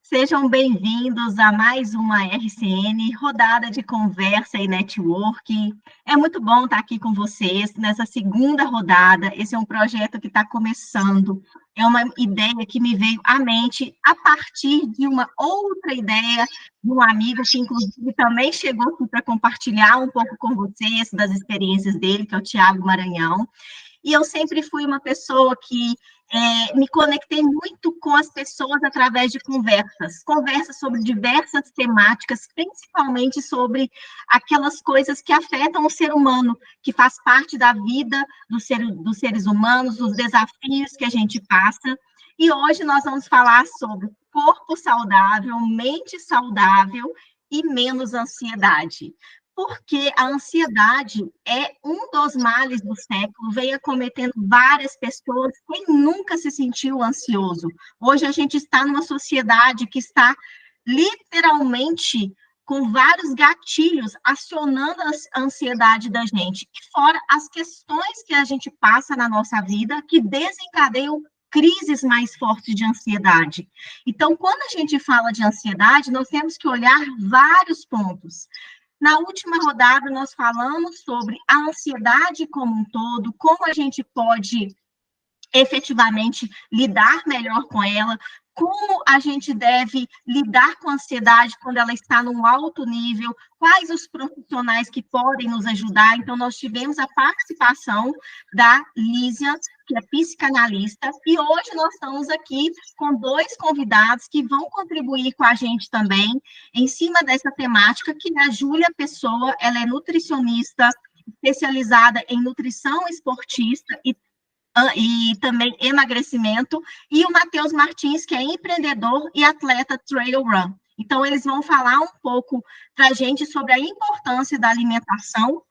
Sejam bem-vindos a mais uma RCN, rodada de conversa e network. É muito bom estar aqui com vocês nessa segunda rodada. Esse é um projeto que está começando. É uma ideia que me veio à mente a partir de uma outra ideia de um amigo que, inclusive, também chegou aqui para compartilhar um pouco com vocês das experiências dele, que é o Tiago Maranhão. E eu sempre fui uma pessoa que me conectei muito com as pessoas através de conversas sobre diversas temáticas, principalmente sobre aquelas coisas que afetam o ser humano, que faz parte da vida dos seres humanos, dos desafios que a gente passa. E hoje nós vamos falar sobre corpo saudável, mente saudável e menos ansiedade, porque a ansiedade é um dos males do século, vem acometendo várias pessoas. Quem nunca se sentiu ansioso? Hoje a gente está numa sociedade que está literalmente com vários gatilhos acionando a ansiedade da gente, e fora as questões que a gente passa na nossa vida que desencadeiam crises mais fortes de ansiedade. Então, quando a gente fala de ansiedade, nós temos que olhar vários pontos. Na última rodada, nós falamos sobre a ansiedade como um todo, como a gente pode efetivamente lidar melhor com ela, como a gente deve lidar com a ansiedade quando ela está num alto nível, quais os profissionais que podem nos ajudar. Então, nós tivemos a participação da Lísia, que é psicanalista, e hoje nós estamos aqui com dois convidados que vão contribuir com a gente também em cima dessa temática, que é a Júlia Pessoa. Ela é nutricionista especializada em nutrição esportista e também emagrecimento, e o Matheus Martins, que é empreendedor e atleta trail run. Então, eles vão falar um pouco para a gente sobre a importância da alimentação,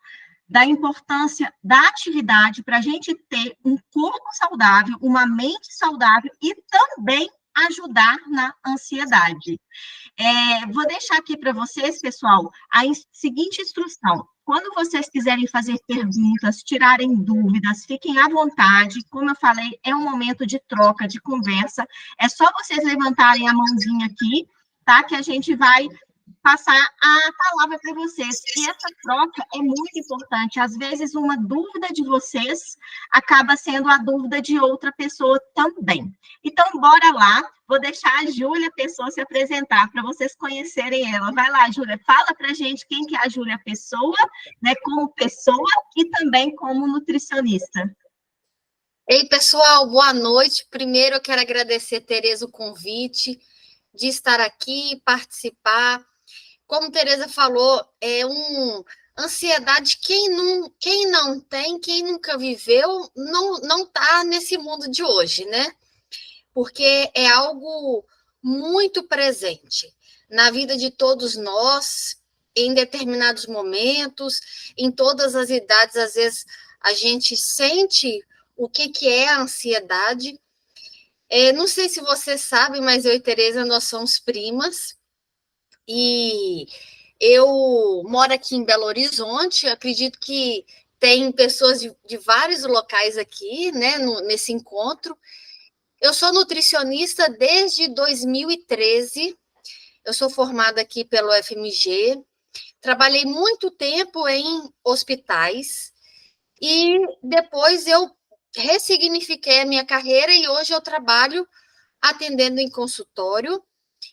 da importância da atividade para a gente ter um corpo saudável, uma mente saudável e também ajudar na ansiedade. Vou deixar aqui para vocês, pessoal, a seguinte instrução. Quando vocês quiserem fazer perguntas, tirarem dúvidas, fiquem à vontade. Como eu falei, é um momento de troca, de conversa. É só vocês levantarem a mãozinha aqui, tá? Que a gente vai passar a palavra para vocês. E essa troca é muito importante. Às vezes, uma dúvida de vocês acaba sendo a dúvida de outra pessoa também. Então, bora lá. Vou deixar a Júlia Pessoa se apresentar para vocês conhecerem ela. Vai lá, Júlia, fala para a gente quem que é a Júlia Pessoa, né, como pessoa e também como nutricionista. Ei, pessoal, boa noite. Primeiro, eu quero agradecer, Tereza, o convite de estar aqui e participar. Como Tereza falou, ansiedade. Quem não tem, quem nunca viveu, não está nesse mundo de hoje, né? Porque é algo muito presente na vida de todos nós, em determinados momentos, em todas as idades. Às vezes a gente sente o que é a ansiedade. Não sei se você sabe, mas eu e Tereza, nós somos primas, e eu moro aqui em Belo Horizonte. Acredito que tem pessoas de vários locais aqui, né, nesse encontro. Eu sou nutricionista desde 2013, eu sou formada aqui pelo FMG, trabalhei muito tempo em hospitais, e depois eu ressignifiquei a minha carreira e hoje eu trabalho atendendo em consultório,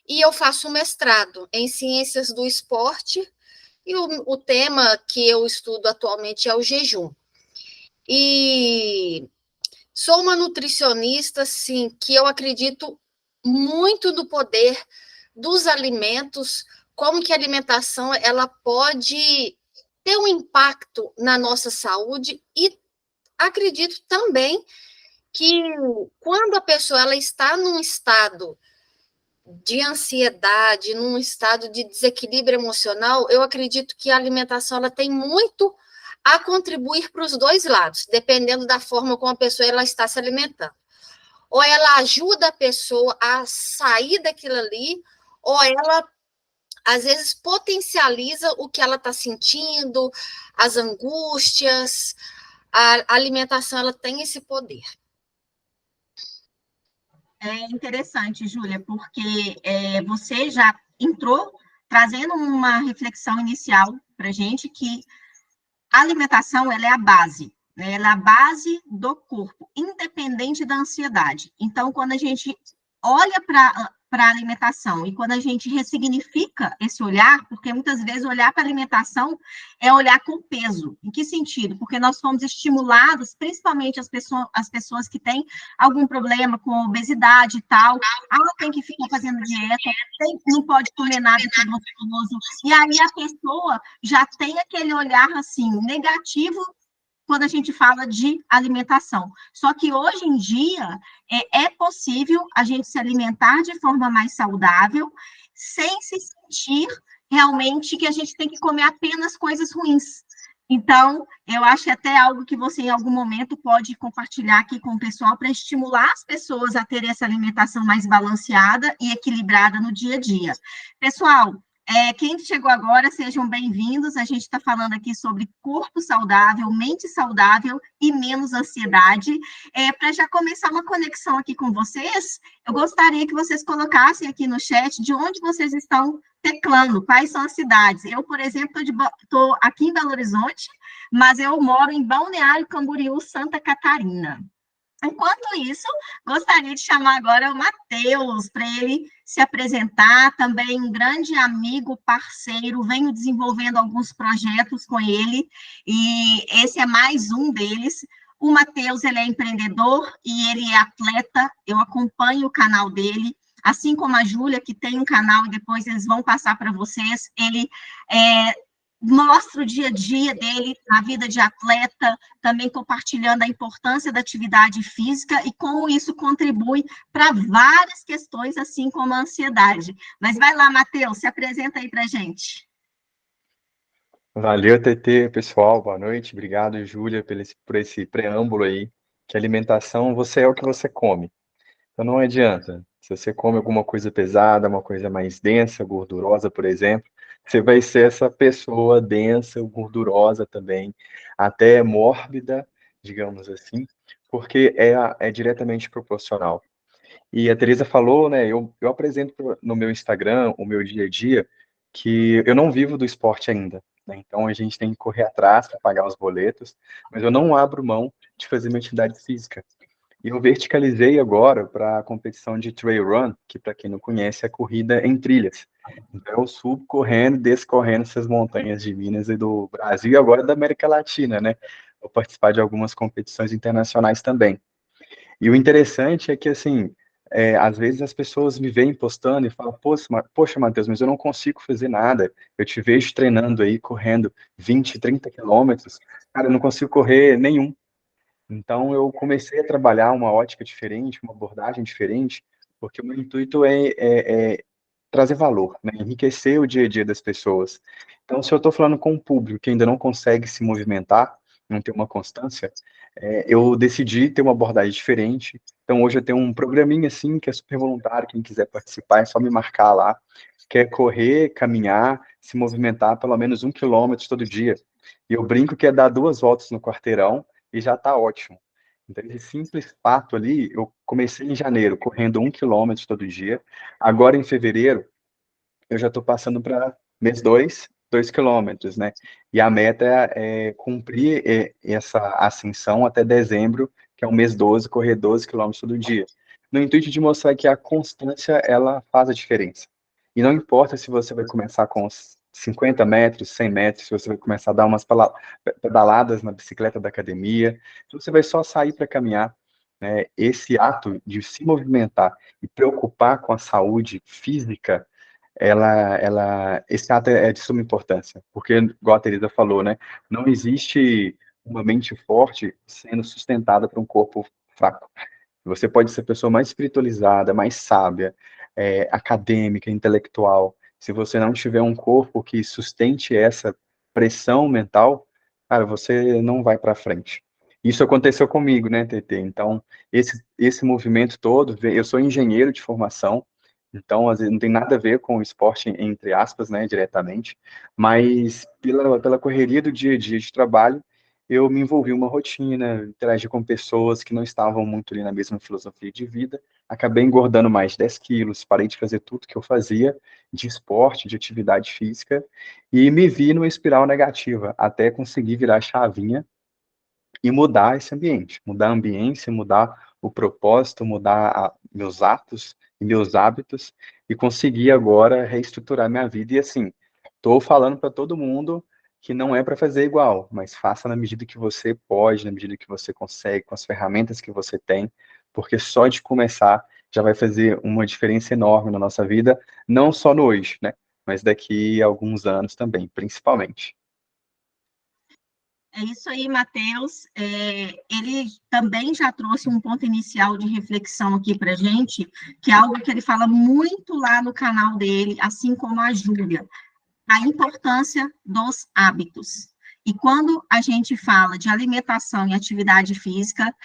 e eu faço um mestrado em ciências do esporte, e o tema que eu estudo atualmente é o jejum. E sou uma nutricionista, sim, que eu acredito muito no poder dos alimentos, como que a alimentação ela pode ter um impacto na nossa saúde, e acredito também que quando a pessoa ela está num estado de ansiedade, num estado de desequilíbrio emocional, eu acredito que a alimentação ela tem muito a contribuir para os dois lados, dependendo da forma como a pessoa ela está se alimentando. Ou ela ajuda a pessoa a sair daquilo ali, ou ela, às vezes, potencializa o que ela está sentindo, as angústias. A alimentação ela tem esse poder. É interessante, Júlia, porque você já entrou trazendo uma reflexão inicial para a gente que a alimentação ela é a base, né? Ela é a base do corpo, independente da ansiedade. Então, quando a gente olha para a alimentação e quando a gente ressignifica esse olhar, porque muitas vezes olhar para a alimentação é olhar com peso. Em que sentido? Porque nós fomos estimulados, principalmente as pessoas que têm algum problema com obesidade e tal, tem que ficar fazendo dieta, não pode comer nada que é gostoso, e aí a pessoa já tem aquele olhar assim negativo quando a gente fala de alimentação. Só que hoje em dia é possível a gente se alimentar de forma mais saudável, sem se sentir realmente que a gente tem que comer apenas coisas ruins. Então, eu acho até algo que você, em algum momento, pode compartilhar aqui com o pessoal para estimular as pessoas a terem essa alimentação mais balanceada e equilibrada no dia a dia. Pessoal, quem chegou agora, sejam bem-vindos. A gente está falando aqui sobre corpo saudável, mente saudável e menos ansiedade. Para já começar uma conexão aqui com vocês, eu gostaria que vocês colocassem aqui no chat de onde vocês estão teclando, quais são as cidades. Eu, por exemplo, estou aqui em Belo Horizonte, mas eu moro em Balneário Camboriú, Santa Catarina. Enquanto isso, gostaria de chamar agora o Matheus para ele se apresentar, também um grande amigo, parceiro, venho desenvolvendo alguns projetos com ele, e esse é mais um deles. O Matheus, ele é empreendedor e ele é atleta, eu acompanho o canal dele, assim como a Júlia, que tem um canal, e depois eles vão passar para vocês, ele mostra o dia a dia dele, a vida de atleta, também compartilhando a importância da atividade física e como isso contribui para várias questões, assim como a ansiedade. Mas vai lá, Matheus, se apresenta aí para a gente. Valeu, TT, pessoal, boa noite. Obrigado, Júlia, por esse preâmbulo aí. Que alimentação, você é o que você come. Então não adianta. Se você come alguma coisa pesada, uma coisa mais densa, gordurosa, por exemplo, você vai ser essa pessoa densa, gordurosa também, até mórbida, digamos assim, porque é diretamente proporcional. E a Teresa falou, né? Eu apresento no meu Instagram, o meu dia a dia, que eu não vivo do esporte ainda, né? Então a gente tem que correr atrás para pagar os boletos, mas eu não abro mão de fazer minha atividade física. E eu verticalizei agora para a competição de trail run, que para quem não conhece é corrida em trilhas. Então eu subo correndo, desço correndo essas montanhas de Minas e do Brasil e agora da América Latina, né? Vou participar de algumas competições internacionais também. E o interessante é que, assim, às vezes as pessoas me veem postando e falam, poxa, Matheus, mas eu não consigo fazer nada. Eu te vejo treinando aí, correndo 20, 30 quilômetros. Cara, eu não consigo correr nenhum. Então, eu comecei a trabalhar uma ótica diferente, uma abordagem diferente, porque o meu intuito é trazer valor, né? Enriquecer o dia a dia das pessoas. Então, se eu estou falando com um público que ainda não consegue se movimentar, não tem uma constância, eu decidi ter uma abordagem diferente. Então, hoje eu tenho um programinha assim, que é super voluntário, quem quiser participar é só me marcar lá. Quer correr, caminhar, se movimentar pelo menos 1 quilômetro todo dia. E eu brinco que é dar 2 voltas no quarteirão e já está ótimo. Então, esse simples fato ali, eu comecei em janeiro, correndo 1 quilômetro todo dia. Agora, em fevereiro, eu já estou passando para mês 2, 2 quilômetros, né? E a meta é cumprir essa ascensão até dezembro, que é o mês 12, correr 12 quilômetros todo dia. No intuito de mostrar que a constância, ela faz a diferença. E não importa se você vai começar com 50 metros, 100 metros, se você vai começar a dar umas pedaladas na bicicleta da academia, se você vai só sair para caminhar, né? Esse ato de se movimentar e preocupar com a saúde física, esse ato é de suma importância, porque, igual a Teresa falou, né, não existe uma mente forte sendo sustentada por um corpo fraco. Você pode ser a pessoa mais espiritualizada, mais sábia, acadêmica, intelectual. Se você não tiver um corpo que sustente essa pressão mental, cara, você não vai para frente. Isso aconteceu comigo, né, TT? Então, esse movimento todo, eu sou engenheiro de formação, então, às vezes, não tem nada a ver com o esporte, entre aspas, né, diretamente, mas pela correria do dia a dia de trabalho, eu me envolvi em uma rotina, interagi com pessoas que não estavam muito ali na mesma filosofia de vida, acabei engordando mais de 10 quilos, parei de fazer tudo que eu fazia, de esporte, de atividade física, e me vi numa espiral negativa, até conseguir virar a chavinha e mudar esse ambiente, mudar a ambiência, mudar o propósito, mudar meus atos e meus hábitos, e conseguir agora reestruturar minha vida. E assim, estou falando para todo mundo que não é para fazer igual, mas faça na medida que você pode, na medida que você consegue, com as ferramentas que você tem, porque só de começar já vai fazer uma diferença enorme na nossa vida, não só no hoje, né? Mas daqui a alguns anos também, principalmente. É isso aí, Matheus. Ele também já trouxe um ponto inicial de reflexão aqui para a gente, que é algo que ele fala muito lá no canal dele, assim como a Júlia, a importância dos hábitos. E quando a gente fala de alimentação e atividade física,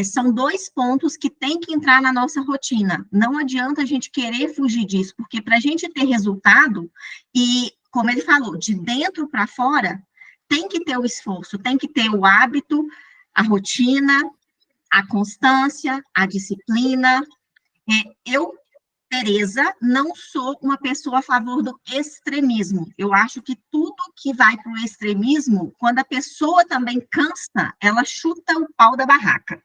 são dois pontos que tem que entrar na nossa rotina. Não adianta a gente querer fugir disso, porque para a gente ter resultado, e como ele falou, de dentro para fora, tem que ter o esforço, tem que ter o hábito, a rotina, a constância, a disciplina. Eu, Tereza, não sou uma pessoa a favor do extremismo. Eu acho que tudo que vai para o extremismo, quando a pessoa também cansa, ela chuta o pau da barraca.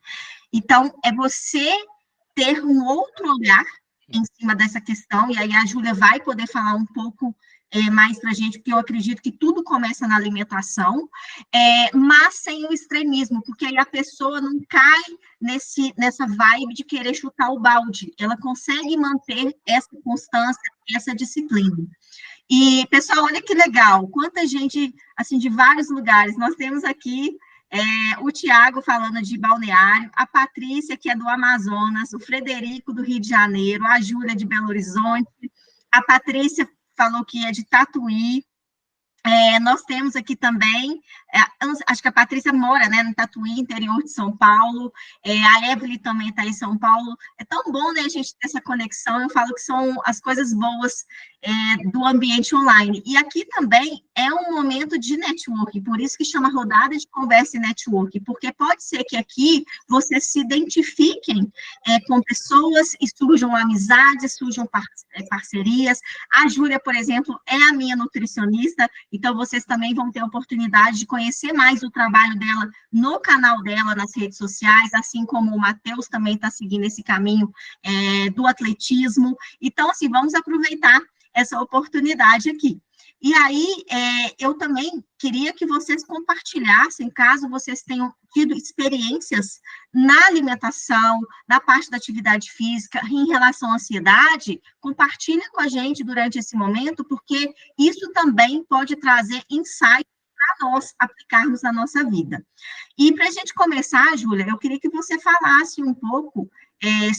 Então, é você ter um outro olhar em cima dessa questão, e aí a Júlia vai poder falar um pouco mais para a gente, porque eu acredito que tudo começa na alimentação, mas sem o extremismo, porque aí a pessoa não cai nessa vibe de querer chutar o balde, ela consegue manter essa constância, essa disciplina. E, pessoal, olha que legal, quanta gente, assim, de vários lugares, nós temos aqui o Tiago falando de Balneário, a Patrícia, que é do Amazonas, o Frederico do Rio de Janeiro, a Júlia de Belo Horizonte, a Patrícia falou que é de Tatuí. Nós temos aqui também, acho que a Patrícia mora, né, no Tatuí, interior de São Paulo, a Evelyn também está em São Paulo. É tão bom, né, a gente ter essa conexão. Eu falo que são as coisas boas do ambiente online. E aqui também é um momento de network, por isso que chama rodada de conversa e network, porque pode ser que aqui vocês se identifiquem com pessoas e surjam amizades, surjam parcerias. A Júlia, por exemplo, é a minha nutricionista, então vocês também vão ter a oportunidade de conhecer mais o trabalho dela no canal dela, nas redes sociais, assim como o Matheus também está seguindo esse caminho do atletismo. Então, assim, vamos aproveitar essa oportunidade aqui. E aí, eu também queria que vocês compartilhassem, caso vocês tenham tido experiências na alimentação, na parte da atividade física, em relação à ansiedade, compartilhem com a gente durante esse momento, porque isso também pode trazer insight para nós aplicarmos na nossa vida. E para a gente começar, Júlia, eu queria que você falasse um pouco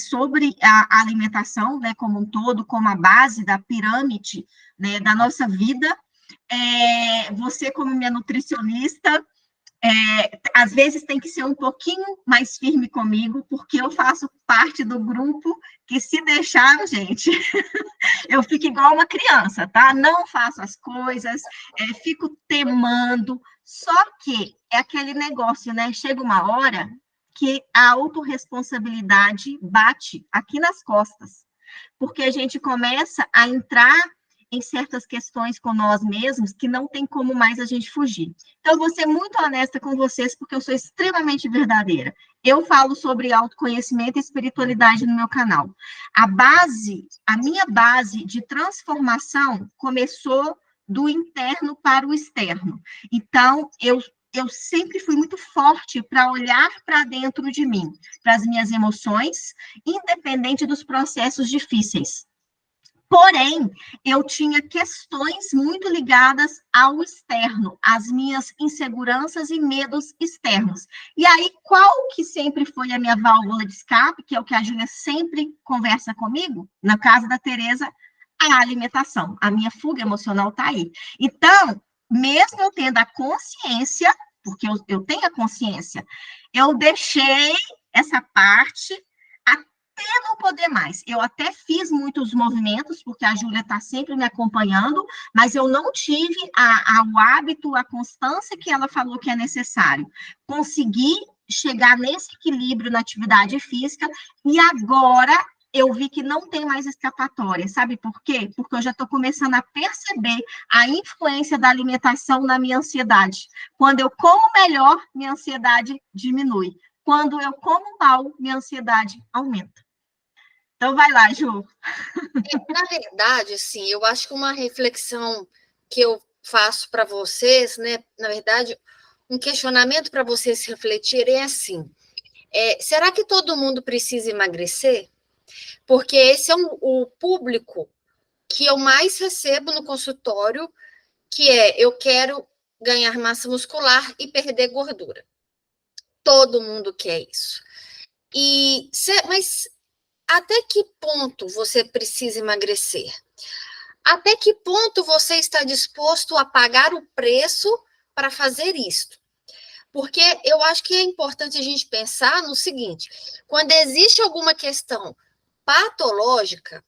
sobre a alimentação, né, como um todo, como a base da pirâmide, né, da nossa vida. Você, como minha nutricionista, às vezes tem que ser um pouquinho mais firme comigo, porque eu faço parte do grupo que, se deixar, gente, eu fico igual uma criança, tá? Não faço as coisas, fico temando, só que é aquele negócio, né? Chega uma hora que a autorresponsabilidade bate aqui nas costas, porque a gente começa a entrar em certas questões com nós mesmos que não tem como mais a gente fugir. Então, eu vou ser muito honesta com vocês, porque eu sou extremamente verdadeira. Eu falo sobre autoconhecimento e espiritualidade no meu canal. A minha base de transformação começou do interno para o externo. Então, eu sempre fui muito forte para olhar para dentro de mim, para as minhas emoções, independente dos processos difíceis. Porém, eu tinha questões muito ligadas ao externo, às minhas inseguranças e medos externos. E aí, qual que sempre foi a minha válvula de escape, que é o que a Júlia sempre conversa comigo, na casa da Tereza, a alimentação. A minha fuga emocional está aí. Então, mesmo eu tendo a consciência, porque eu tenho a consciência, eu deixei essa parte até não poder poder mais. Eu até fiz muitos movimentos, porque a Júlia está sempre me acompanhando, mas eu não tive o hábito, a constância que ela falou que é necessário. Consegui chegar nesse equilíbrio na atividade física, e agora eu vi que não tem mais escapatória. Sabe por quê? Porque eu já estou começando a perceber a influência da alimentação na minha ansiedade. Quando eu como melhor, minha ansiedade diminui. Quando eu como mal, minha ansiedade aumenta. Então, vai lá, Ju. Na verdade, assim, eu acho que uma reflexão que eu faço para vocês, né, na verdade, um questionamento para vocês refletirem é assim, será que todo mundo precisa emagrecer? Porque esse é o público que eu mais recebo no consultório, que eu quero ganhar massa muscular e perder gordura. Todo mundo quer isso. Mas até que ponto você precisa emagrecer? Até que ponto você está disposto a pagar o preço para fazer isto? Porque eu acho que é importante a gente pensar no seguinte: quando existe alguma questão patológica,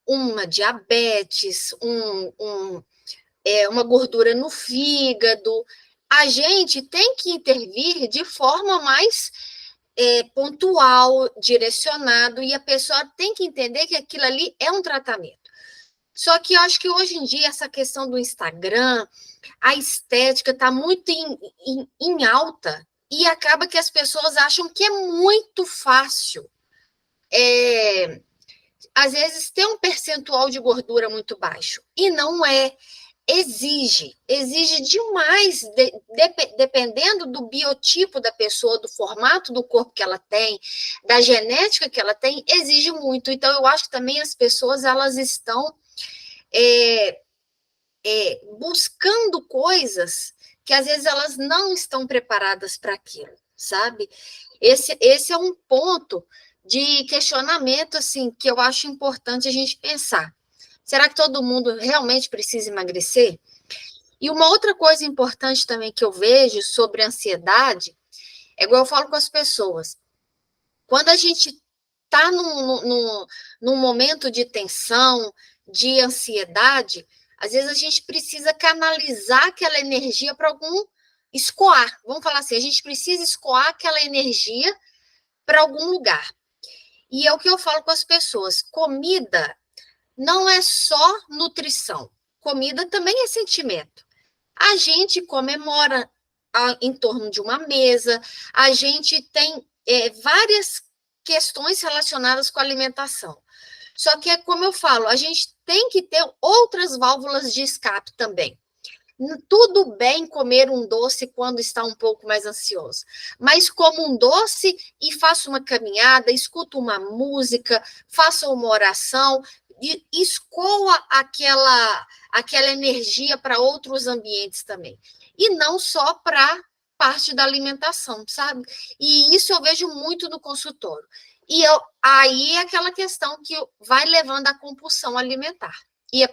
uma diabetes, uma gordura no fígado, a gente tem que intervir de forma mais pontual, direcionado, e a pessoa tem que entender que aquilo ali é um tratamento. Só que eu acho que hoje em dia essa questão do Instagram, a estética está muito em alta, e acaba que as pessoas acham que é muito fácil. Às vezes tem um percentual de gordura muito baixo, e não é. Exige demais, dependendo do biotipo da pessoa, do formato do corpo que ela tem, da genética que ela tem, exige muito. Então, eu acho que também as pessoas, elas estão buscando coisas que, às vezes, elas não estão preparadas para aquilo, sabe? Esse é um ponto de questionamento, assim, que eu acho importante a gente pensar. Será que todo mundo realmente precisa emagrecer? E uma outra coisa importante também que eu vejo sobre ansiedade, é igual eu falo com as pessoas, quando a gente está num momento de tensão, de ansiedade, às vezes a gente precisa canalizar aquela energia para escoar. Vamos falar assim, a gente precisa escoar aquela energia para algum lugar. E é o que eu falo com as pessoas, comida não é só nutrição, comida também é sentimento. A gente comemora em torno de uma mesa, a gente tem várias questões relacionadas com a alimentação. Só que, como eu falo, a gente tem que ter outras válvulas de escape também. Tudo bem comer um doce quando está um pouco mais ansioso, mas como um doce e faça uma caminhada, escuta uma música, faça uma oração, e escoa aquela energia para outros ambientes também. E não só para parte da alimentação, sabe? E isso eu vejo muito no consultório. E aí é aquela questão que vai levando à compulsão alimentar. E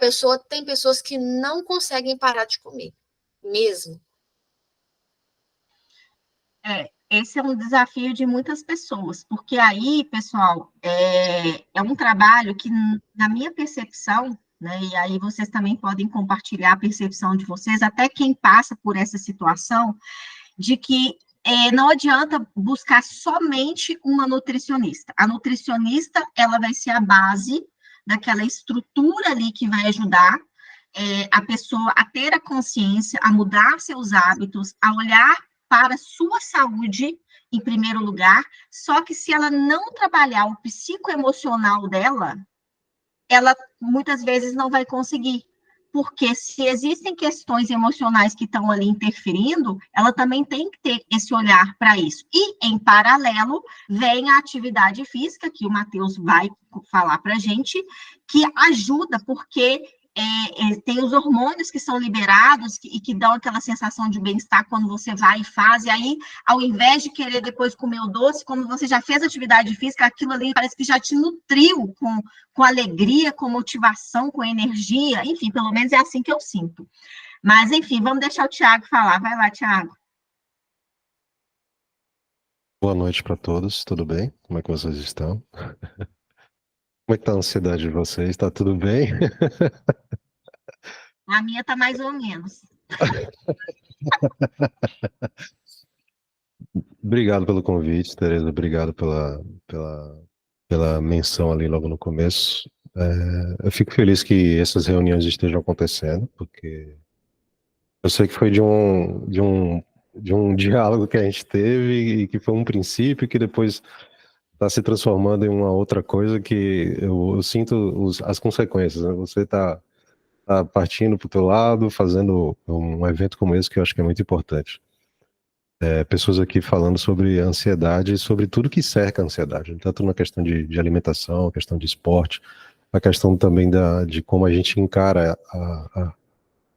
tem pessoas que não conseguem parar de comer, mesmo. Esse é um desafio de muitas pessoas, porque aí, pessoal, é um trabalho que, na minha percepção, né, e aí vocês também podem compartilhar a percepção de vocês, até quem passa por essa situação, de que não adianta buscar somente uma nutricionista. A nutricionista, ela vai ser a base daquela estrutura ali que vai ajudar a pessoa a ter a consciência, a mudar seus hábitos, a olhar para a sua saúde em primeiro lugar, só que se ela não trabalhar o psicoemocional dela, ela muitas vezes não vai conseguir, porque se existem questões emocionais que estão ali interferindo, ela também tem que ter esse olhar para isso. E, em paralelo, vem a atividade física, que o Matheus vai falar para a gente, que ajuda, porque tem os hormônios que são liberados e que dão aquela sensação de bem-estar quando você vai e faz, e aí, ao invés de querer depois comer o doce, quando você já fez atividade física, aquilo ali parece que já te nutriu com alegria, com motivação, com energia, enfim, pelo menos é assim que eu sinto. Mas, enfim, vamos deixar o Thiago falar. Vai lá, Thiago. Boa noite para todos, tudo bem? Como é que vocês estão? Como é que tá a ansiedade de vocês? Tá tudo bem? A minha tá mais ou menos. Obrigado pelo convite, Tereza. Obrigado pela menção ali logo no começo. Eu fico feliz que essas reuniões estejam acontecendo, porque eu sei que foi de um diálogo que a gente teve e que foi um princípio que depois está se transformando em uma outra coisa que eu sinto as consequências, né? Você tá partindo para o teu lado, fazendo um evento como esse que eu acho que é muito importante. Pessoas aqui falando sobre ansiedade e sobre tudo que cerca a ansiedade, tanto na questão de alimentação, a questão de esporte, a questão também de como a gente encara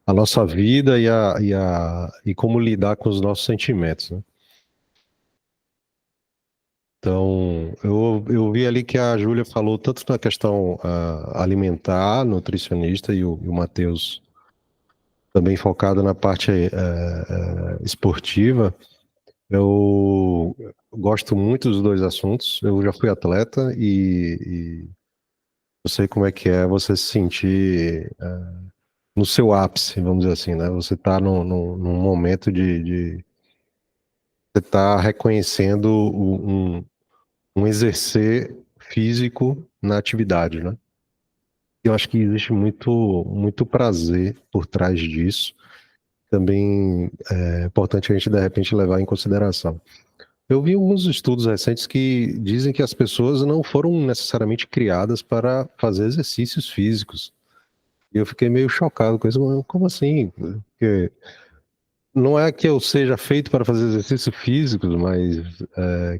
a nossa vida e como lidar com os nossos sentimentos, né? Então, eu vi ali que a Júlia falou tanto na questão alimentar, nutricionista, e o Matheus também focado na parte esportiva. Eu gosto muito dos dois assuntos. Eu já fui atleta e eu sei como é que é você se sentir no seu ápice, vamos dizer assim, né? Você está num momento de você tá reconhecendo um exercer físico na atividade, né? Eu acho que existe muito prazer por trás disso. Também é importante a gente, de repente, levar em consideração. Eu vi alguns estudos recentes que dizem que as pessoas não foram necessariamente criadas para fazer exercícios físicos. E eu fiquei meio chocado com isso. Como assim? Porque não é que eu seja feito para fazer exercícios físicos, mas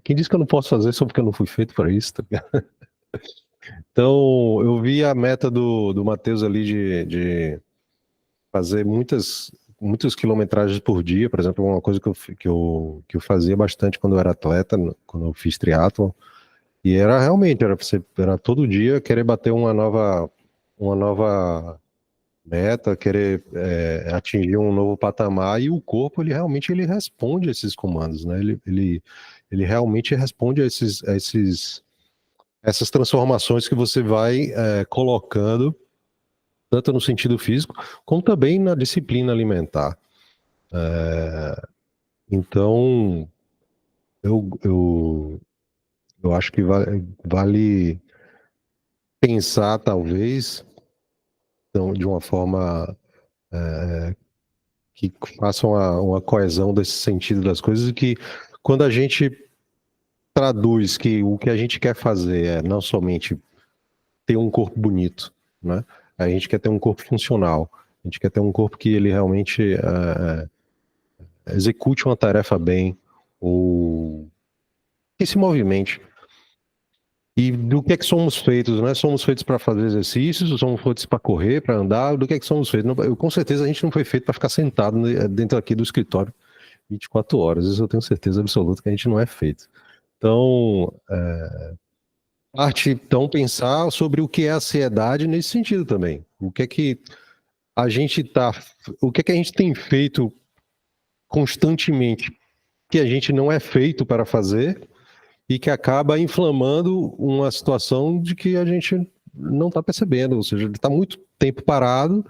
quem disse que eu não posso fazer só porque eu não fui feito para isso? Tá ligado? Então, eu vi a meta do Matheus ali de fazer muitas quilometragens por dia, por exemplo, uma coisa que eu fazia bastante quando eu era atleta, quando eu fiz triatlon, e era realmente, era todo dia querer bater uma nova meta, querer atingir um novo patamar, e o corpo, ele realmente ele responde a esses comandos, né? Ele realmente responde a essas transformações que você vai colocando, tanto no sentido físico, como também na disciplina alimentar. Então, eu acho que vale pensar, talvez, então, de uma forma que faça uma coesão desse sentido das coisas, e que quando a gente traduz que o que a gente quer fazer é não somente ter um corpo bonito, né? A gente quer ter um corpo funcional, a gente quer ter um corpo que ele realmente execute uma tarefa bem, ou que se movimente. E do que é que somos feitos, né? Somos feitos para fazer exercícios, somos feitos para correr, para andar, do que é que somos feitos? Com certeza a gente não foi feito para ficar sentado dentro aqui do escritório 24 horas, isso eu tenho certeza absoluta que a gente não é feito. Então, então pensar sobre o que é ansiedade nesse sentido também. O que é que a gente tem feito constantemente que a gente não é feito para fazer e que acaba inflamando uma situação de que a gente não está percebendo, ou seja, ele está muito tempo parado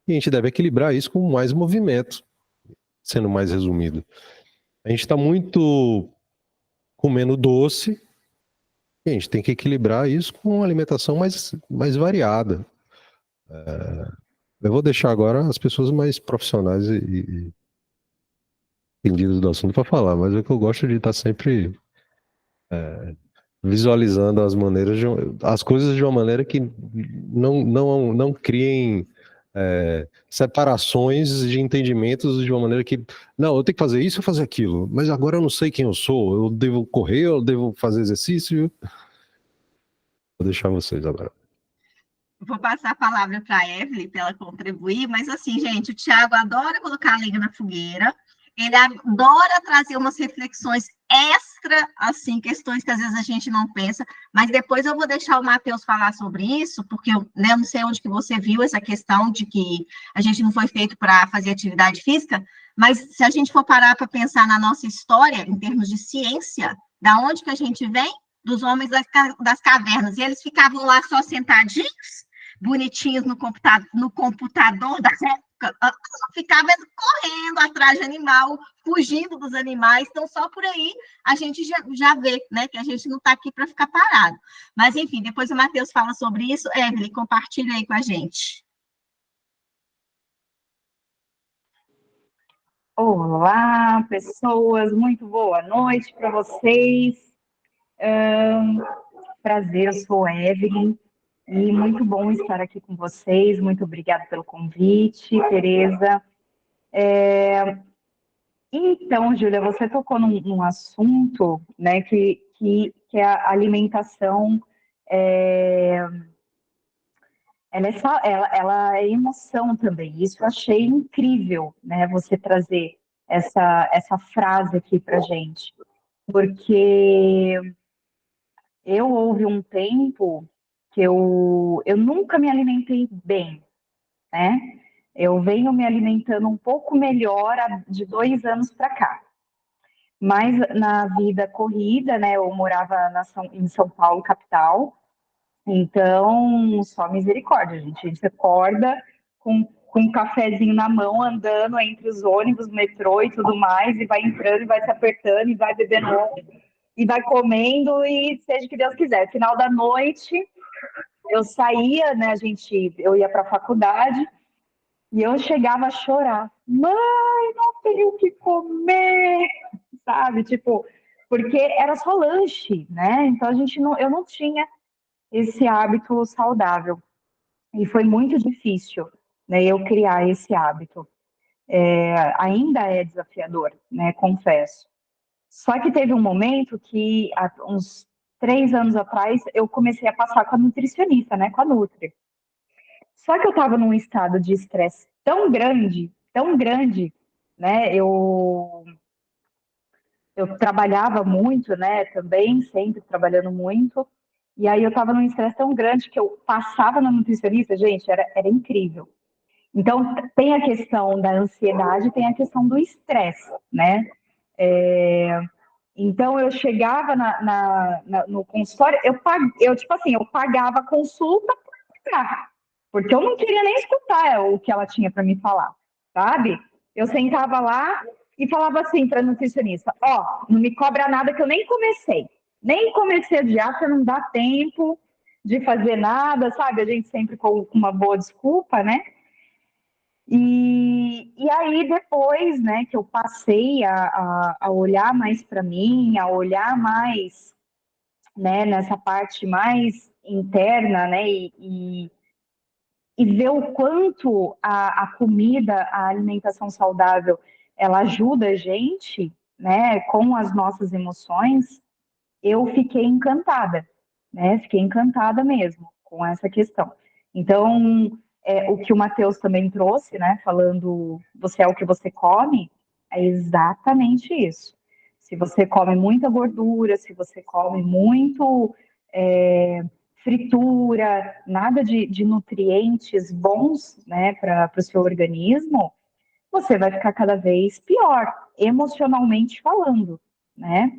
e a gente deve equilibrar isso com mais movimento, sendo mais resumido. A gente está muito comendo doce e a gente tem que equilibrar isso com uma alimentação mais variada. Eu vou deixar agora as pessoas mais profissionais e entendidas do assunto para falar, mas é que eu gosto de estar sempre visualizando as coisas de uma maneira que não criem separações de entendimentos de uma maneira que, não, eu tenho que fazer isso ou fazer aquilo, mas agora eu não sei quem eu sou, eu devo correr, eu devo fazer exercício. Vou deixar vocês agora. Vou passar a palavra para a Evelyn para ela contribuir, mas assim, gente, o Thiago adora colocar a lenha na fogueira, ele adora trazer umas reflexões extra, assim, questões que às vezes a gente não pensa, mas depois eu vou deixar o Matheus falar sobre isso, porque eu não sei onde que você viu essa questão de que a gente não foi feito para fazer atividade física, mas se a gente for parar para pensar na nossa história, em termos de ciência, da onde que a gente vem? dos homens das cavernas, e eles ficavam lá só sentadinhos, bonitinhos no computador da época, ficavam correndo atrás de animal, fugindo dos animais, então só por aí a gente já vê, né, que a gente não está aqui para ficar parado. Mas, enfim, depois o Matheus fala sobre isso. Evelyn, compartilha aí com a gente. Olá, pessoas, muito boa noite para vocês. Prazer, eu sou Evelyn e muito bom estar aqui com vocês. Muito obrigada pelo convite, Tereza. Então, Júlia, você tocou num assunto, né, que é a alimentação. Ela é emoção também. Isso eu achei incrível, né? Você trazer essa frase aqui para gente, porque houve um tempo que eu nunca me alimentei bem, né? Eu venho me alimentando um pouco melhor de 2 anos para cá. Mas na vida corrida, né? Eu morava em São Paulo, capital. Então, só misericórdia, gente. A gente acorda com um cafezinho na mão, andando entre os ônibus, metrô e tudo mais, e vai entrando, e vai se apertando, e vai bebendo, e vai comendo, e seja o que Deus quiser. Final da noite, eu saía, né, eu ia para a faculdade, e eu chegava a chorar. Mãe, não tenho o que comer, sabe? Tipo, porque era só lanche, né? Então, eu não tinha esse hábito saudável. E foi muito difícil, né, eu criar esse hábito. Ainda é desafiador, né, confesso. Só que teve um momento que, há uns 3 anos atrás, eu comecei a passar com a nutricionista, né, com a Nutri. Só que eu estava num estado de estresse tão grande, né, eu trabalhava muito, né, também, sempre trabalhando muito, e aí eu estava num estresse tão grande que eu passava na nutricionista, gente, era incrível. Então, tem a questão da ansiedade, tem a questão do estresse, né? Então, eu chegava no consultório, tipo assim, eu pagava a consulta por pagar, porque eu não queria nem escutar o que ela tinha para me falar, sabe? Eu sentava lá e falava assim para a nutricionista: ó, não me cobra nada que eu nem comecei a dieta, não dá tempo de fazer nada, sabe? A gente sempre com uma boa desculpa, né? E aí, depois, né, que eu passei a olhar mais para mim, a olhar mais, né, nessa parte mais interna, né, e ver o quanto a comida, a alimentação saudável, ela ajuda a gente, né, com as nossas emoções, eu fiquei encantada, né, fiquei encantada mesmo com essa questão. Então, o que o Matheus também trouxe, né, falando você é o que você come, é exatamente isso. Se você come muita gordura, se você come muito fritura, nada de nutrientes bons, né, para o seu organismo, você vai ficar cada vez pior, emocionalmente falando, né?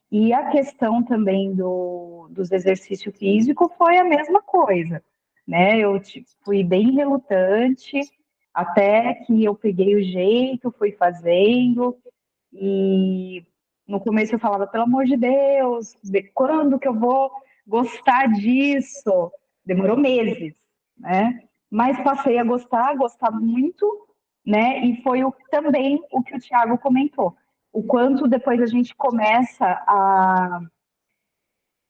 E a questão também dos exercícios físicos foi a mesma coisa, né? Eu fui bem relutante, até que eu peguei o jeito, fui fazendo, e no começo eu falava, pelo amor de Deus, quando que eu vou gostar disso? Demorou meses, né? Mas passei a gostar muito, né? E foi também o que o Thiago comentou. O quanto depois a gente começa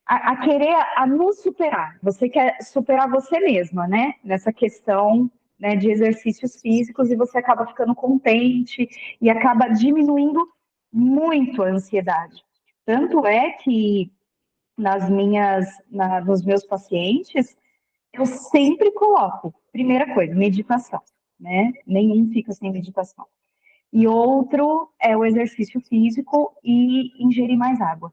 a querer nos superar. Você quer superar você mesma, né? Nessa questão, né, de exercícios físicos, e você acaba ficando contente e acaba diminuindo muito a ansiedade. Tanto é que nos meus pacientes, eu sempre coloco, primeira coisa, meditação, né? Nenhum fica sem meditação. E outro é o exercício físico e ingerir mais água.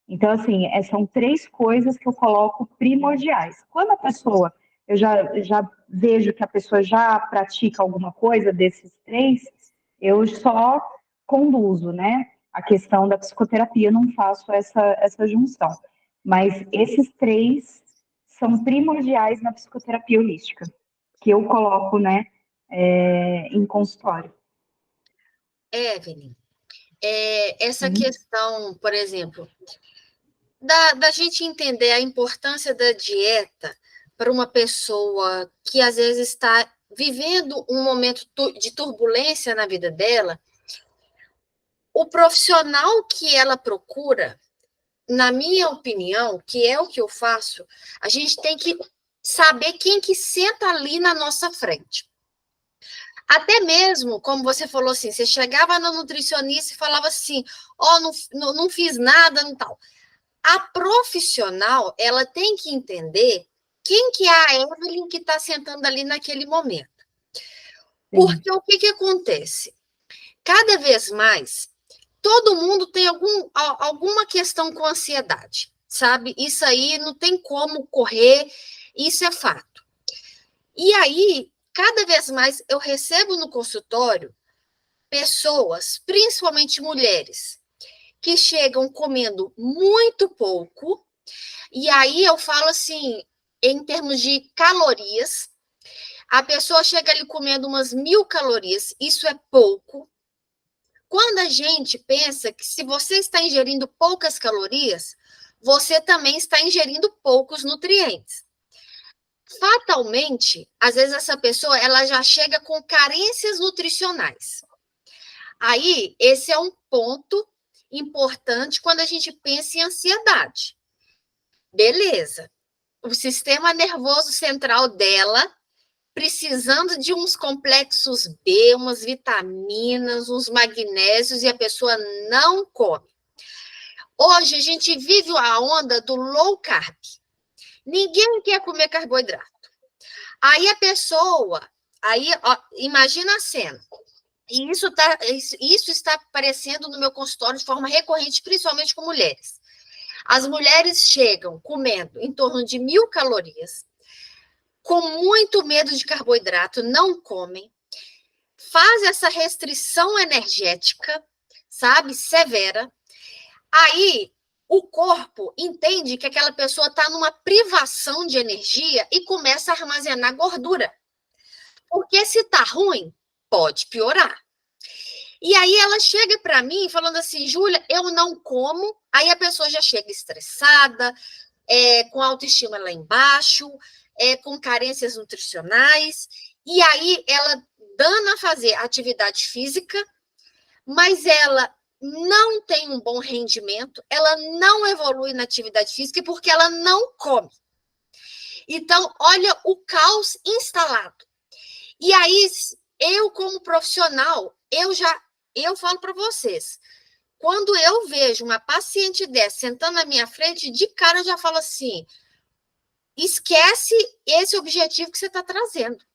Então, assim, são 3 coisas que eu coloco primordiais. Quando a pessoa, eu já vejo que a pessoa já pratica alguma coisa desses 3, eu só conduzo, né? A questão da psicoterapia, não faço essa junção. Mas esses 3 são primordiais na psicoterapia holística, que eu coloco, né, em consultório. Evelyn, essa Sim. questão, por exemplo, da gente entender a importância da dieta para uma pessoa que às vezes está vivendo um momento de turbulência na vida dela, o profissional que ela procura, na minha opinião, que é o que eu faço, a gente tem que saber quem que senta ali na nossa frente. Até mesmo, como você falou assim, você chegava na nutricionista e falava assim, não fiz nada, não tal. A profissional, ela tem que entender quem que é a Evelyn que está sentando ali naquele momento. Porque o que acontece? Cada vez mais, todo mundo tem alguma questão com ansiedade, sabe? Isso aí não tem como correr, isso é fato. E aí, cada vez mais, eu recebo no consultório pessoas, principalmente mulheres, que chegam comendo muito pouco, e aí eu falo assim, em termos de calorias, a pessoa chega ali comendo umas 1.000 calorias, isso é pouco. Quando a gente pensa que se você está ingerindo poucas calorias, você também está ingerindo poucos nutrientes. Fatalmente, às vezes essa pessoa ela já chega com carências nutricionais. Aí, esse é um ponto importante quando a gente pensa em ansiedade. Beleza. O sistema nervoso central dela precisando de uns complexos B, umas vitaminas, uns magnésios, e a pessoa não come. Hoje a gente vive a onda do low carb. Ninguém quer comer carboidrato. Aí a pessoa, imagina a cena. E isso está aparecendo no meu consultório de forma recorrente, principalmente com mulheres. As mulheres chegam comendo em torno de 1.000 calorias, com muito medo de carboidrato, não comem, faz essa restrição energética, sabe, severa. Aí o corpo entende que aquela pessoa está numa privação de energia e começa a armazenar gordura. Porque se está ruim, pode piorar. E aí ela chega para mim falando assim, Júlia, eu não como. Aí a pessoa já chega estressada, com autoestima lá embaixo, com carências nutricionais. E aí ela dana a fazer atividade física, mas ela não tem um bom rendimento, ela não evolui na atividade física porque ela não come. Então, olha o caos instalado. E aí, eu como profissional, eu falo para vocês, quando eu vejo uma paciente dessa sentando na minha frente, de cara eu já falo assim, esquece esse objetivo que você está trazendo.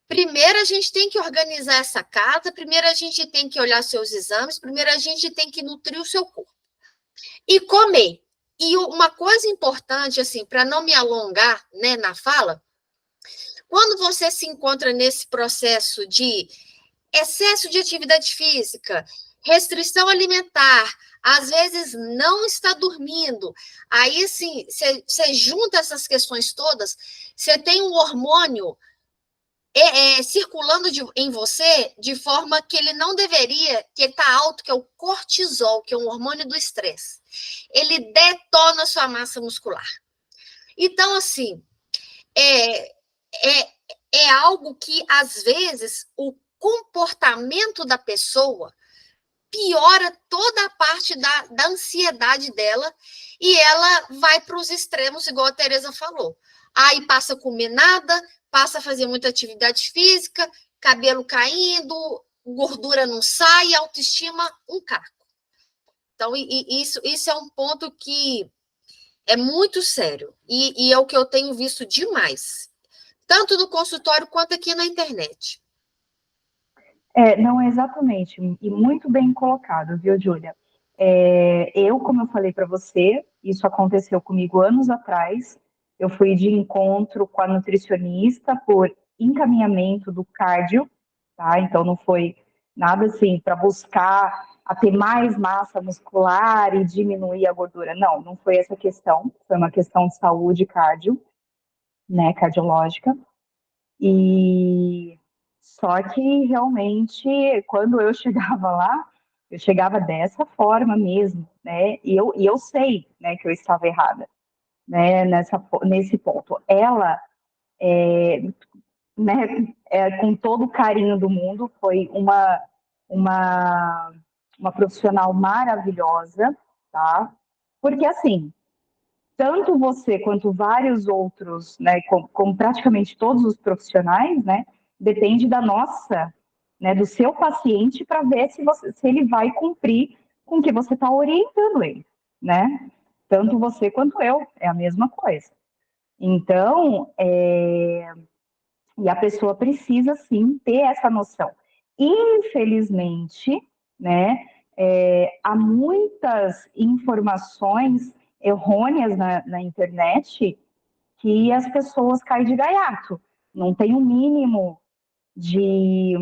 Primeiro a gente tem que organizar essa casa, primeiro a gente tem que olhar seus exames, primeiro a gente tem que nutrir o seu corpo. E comer. E uma coisa importante, assim, para não me alongar, né, na fala, quando você se encontra nesse processo de excesso de atividade física, restrição alimentar, às vezes não está dormindo, aí, assim, você junta essas questões todas, você tem um hormônio circulando em você de forma que ele não deveria, que ele está alto, que é o cortisol, que é um hormônio do estresse. Ele detona a sua massa muscular. Então, assim, é algo que, às vezes, o comportamento da pessoa piora toda a parte da ansiedade dela e ela vai para os extremos, igual a Tereza falou. Aí passa a comer nada, passa a fazer muita atividade física, cabelo caindo, gordura não sai, autoestima um caco. Então, isso é um ponto que é muito sério e é o que eu tenho visto demais, tanto no consultório quanto aqui na internet. Não, exatamente, e muito bem colocado, viu, Júlia? Como eu falei para você, isso aconteceu comigo anos atrás, eu fui de encontro com a nutricionista por encaminhamento do cardio, tá? Então não foi nada assim para buscar a ter mais massa muscular e diminuir a gordura. Não, não foi essa questão. Foi uma questão de saúde cardio, né, cardiológica. E só que realmente, quando eu chegava lá, eu chegava dessa forma mesmo, né? E eu sei, né, que eu estava errada, né, nesse ponto. Ela, né, com todo o carinho do mundo, foi uma, uma profissional maravilhosa, tá? Porque assim, tanto você quanto vários outros, né, como praticamente todos os profissionais, né, depende da nossa, né, do seu paciente para ver se ele vai cumprir com o que você está orientando ele, né? Tanto você quanto eu, é a mesma coisa. Então, e a pessoa precisa sim ter essa noção. Infelizmente, né, há muitas informações errôneas na internet que as pessoas caem de gaiato. Não tem um mínimo de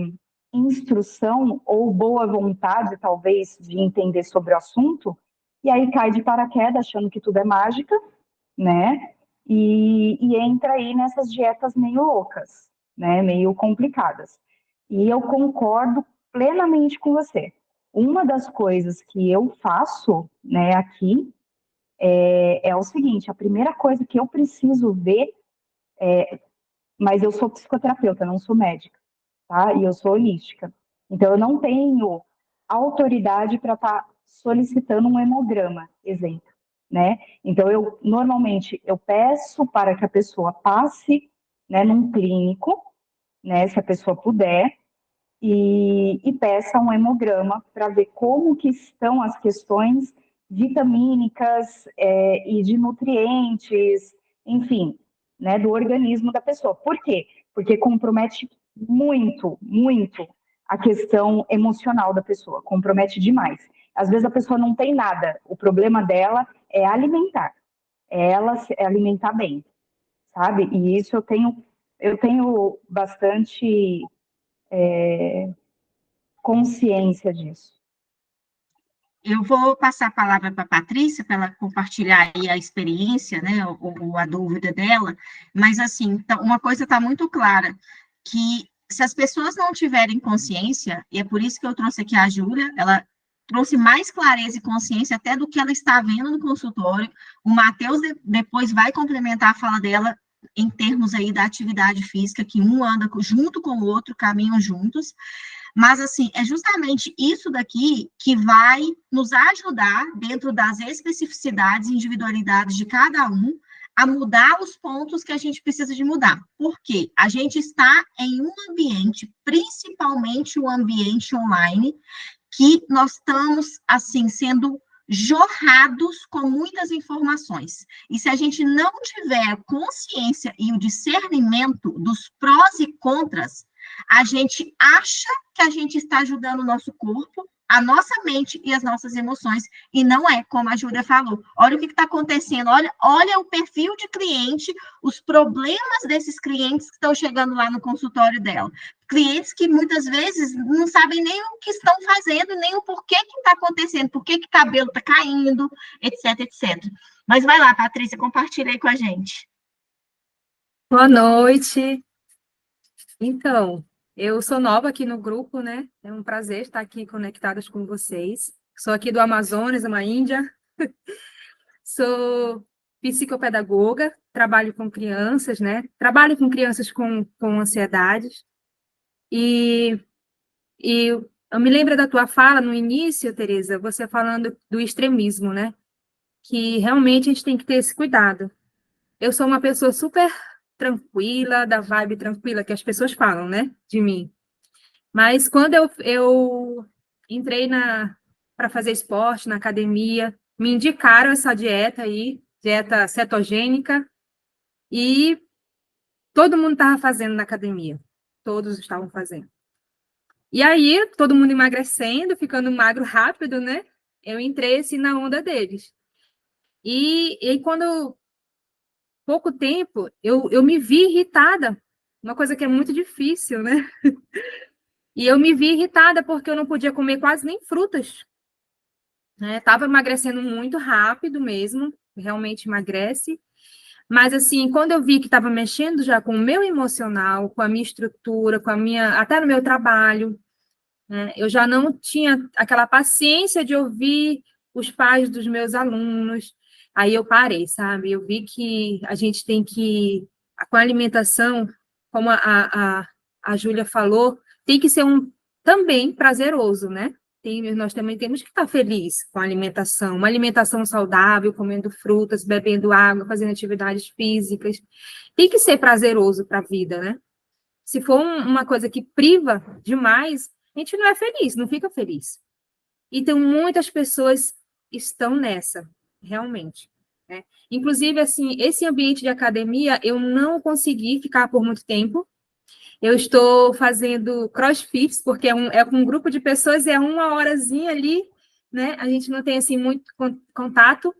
instrução ou boa vontade, talvez, de entender sobre o assunto, e aí cai de paraquedas achando que tudo é mágica, né? E entra aí nessas dietas meio loucas, né? Meio complicadas. E eu concordo plenamente com você. Uma das coisas que eu faço, né, aqui é o seguinte: a primeira coisa que eu preciso ver, mas eu sou psicoterapeuta, não sou médica, tá? E eu sou holística. Então eu não tenho autoridade para estar solicitando um hemograma, exemplo, né? Então eu normalmente eu peço para que a pessoa passe, né, num clínico, né, se a pessoa puder, e peça um hemograma para ver como que estão as questões vitamínicas e de nutrientes, enfim, né, do organismo da pessoa. Por quê? Porque compromete muito, muito a questão emocional da pessoa, compromete demais. Às vezes a pessoa não tem nada, o problema dela é alimentar, é ela se alimentar bem, sabe? E isso eu tenho bastante consciência disso. Eu vou passar a palavra para a Patrícia, para ela compartilhar aí a experiência, né, ou a dúvida dela, mas, assim, uma coisa está muito clara, que se as pessoas não tiverem consciência, e é por isso que eu trouxe aqui a Júlia, ela trouxe mais clareza e consciência até do que ela está vendo no consultório, o Matheus depois vai complementar a fala dela em termos aí da atividade física, que um anda junto com o outro, caminham juntos, mas, assim, é justamente isso daqui que vai nos ajudar, dentro das especificidades e individualidades de cada um, a mudar os pontos que a gente precisa de mudar. Porque a gente está em um ambiente, principalmente o ambiente online, que nós estamos, assim, sendo jorrados com muitas informações. E se a gente não tiver consciência e o discernimento dos prós e contras, a gente acha que a gente está ajudando o nosso corpo, a nossa mente e as nossas emoções, e não é, como a Júlia falou. Olha o que está acontecendo, olha o perfil de cliente, os problemas desses clientes que estão chegando lá no consultório dela. Clientes que muitas vezes não sabem nem o que estão fazendo, nem o porquê que está acontecendo, por que o cabelo está caindo, etc, etc. Mas vai lá, Patrícia, compartilha aí com a gente. Boa noite. Então, eu sou nova aqui no grupo, né? É um prazer estar aqui conectadas com vocês. Sou aqui do Amazonas, uma Índia. Sou psicopedagoga, trabalho com crianças, né? Trabalho com crianças com ansiedades. E eu me lembro da tua fala no início, Tereza, você falando do extremismo, né? Que realmente a gente tem que ter esse cuidado. Eu sou uma pessoa super tranquila, da vibe tranquila que as pessoas falam, né, de mim. Mas quando eu entrei para fazer esporte na academia, me indicaram essa dieta aí, dieta cetogênica, e todo mundo estava fazendo na academia. Todos estavam fazendo. E aí, todo mundo emagrecendo, ficando magro rápido, né? Eu entrei assim na onda deles. E quando pouco tempo, eu me vi irritada, uma coisa que é muito difícil, né? E eu me vi irritada porque eu não podia comer quase nem frutas, né? Tava emagrecendo muito rápido mesmo, realmente emagrece. Mas, assim, quando eu vi que estava mexendo já com o meu emocional, com a minha estrutura, com a minha, até no meu trabalho, né? Eu já não tinha aquela paciência de ouvir os pais dos meus alunos. Aí eu parei, sabe? Eu vi que a gente tem que, com a alimentação, como a Júlia falou, tem que ser também prazeroso, né? Nós também temos que estar felizes com a alimentação, uma alimentação saudável, comendo frutas, bebendo água, fazendo atividades físicas. Tem que ser prazeroso para a vida, né? Se for uma coisa que priva demais, a gente não é feliz, não fica feliz. Então, muitas pessoas estão nessa, realmente, né? Inclusive, assim, esse ambiente de academia, eu não consegui ficar por muito tempo. Eu estou fazendo crossfit, porque é com um grupo de pessoas, é uma horazinha ali, né? A gente não tem, assim, muito contato.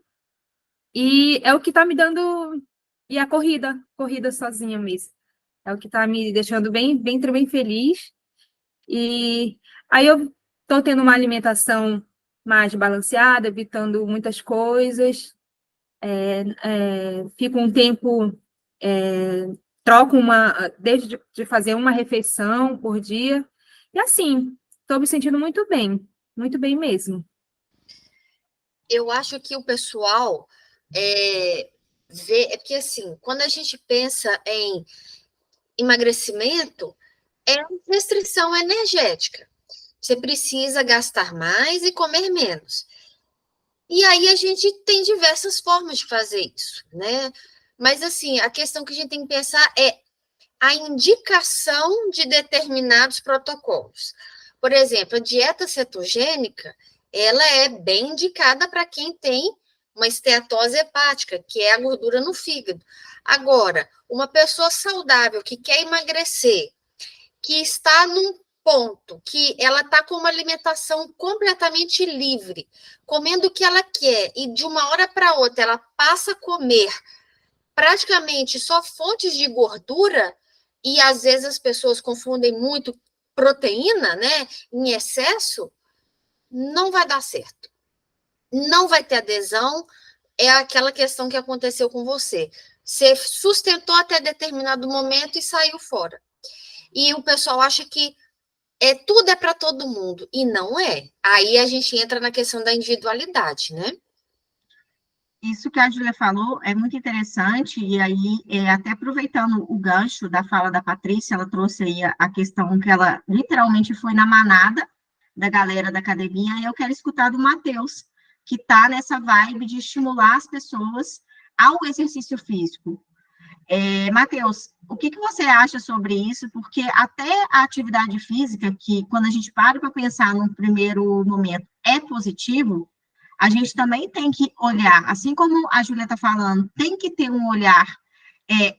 E é o que está me dando... E a corrida sozinha mesmo. É o que está me deixando bem feliz. E aí eu estou tendo uma alimentação mais balanceada, evitando muitas coisas. Fico um tempo, troco desde de fazer uma refeição por dia. E assim, estou me sentindo muito bem mesmo. Eu acho que o pessoal porque assim, quando a gente pensa em emagrecimento, é restrição energética. Você precisa gastar mais e comer menos. E aí a gente tem diversas formas de fazer isso, né? Mas assim, a questão que a gente tem que pensar é a indicação de determinados protocolos. Por exemplo, a dieta cetogênica, ela é bem indicada para quem tem uma esteatose hepática, que é a gordura no fígado. Agora, uma pessoa saudável que quer emagrecer, que está num ponto que ela está com uma alimentação completamente livre, comendo o que ela quer, e de uma hora para outra ela passa a comer praticamente só fontes de gordura, e às vezes as pessoas confundem muito proteína, né, em excesso, não vai dar certo. Não vai ter adesão, é aquela questão que aconteceu com você. Você sustentou até determinado momento e saiu fora. E o pessoal acha que tudo é para todo mundo, e não é. Aí a gente entra na questão da individualidade, né? Isso que a Júlia falou é muito interessante, e aí, até aproveitando o gancho da fala da Patrícia, ela trouxe aí a questão que ela literalmente foi na manada da galera da academia, e eu quero escutar do Matheus, que está nessa vibe de estimular as pessoas ao exercício físico. Matheus, o que você acha sobre isso? Porque até a atividade física, que quando a gente para pensar num primeiro momento é positivo, a gente também tem que olhar, assim como a Júlia está falando, tem que ter um olhar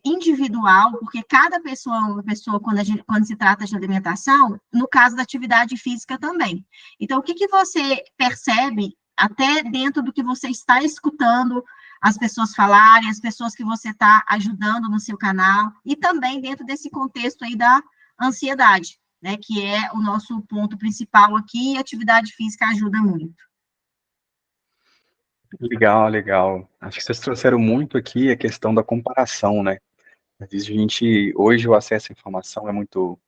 individual, porque cada pessoa é uma pessoa quando se trata de alimentação, no caso da atividade física também. Então, o que você percebe, até dentro do que você está escutando as pessoas falarem, as pessoas que você está ajudando no seu canal, e também dentro desse contexto aí da ansiedade, né, que é o nosso ponto principal aqui, e a atividade física ajuda muito. Legal, legal. Acho que vocês trouxeram muito aqui a questão da comparação, né? Às vezes hoje o acesso à informação é muito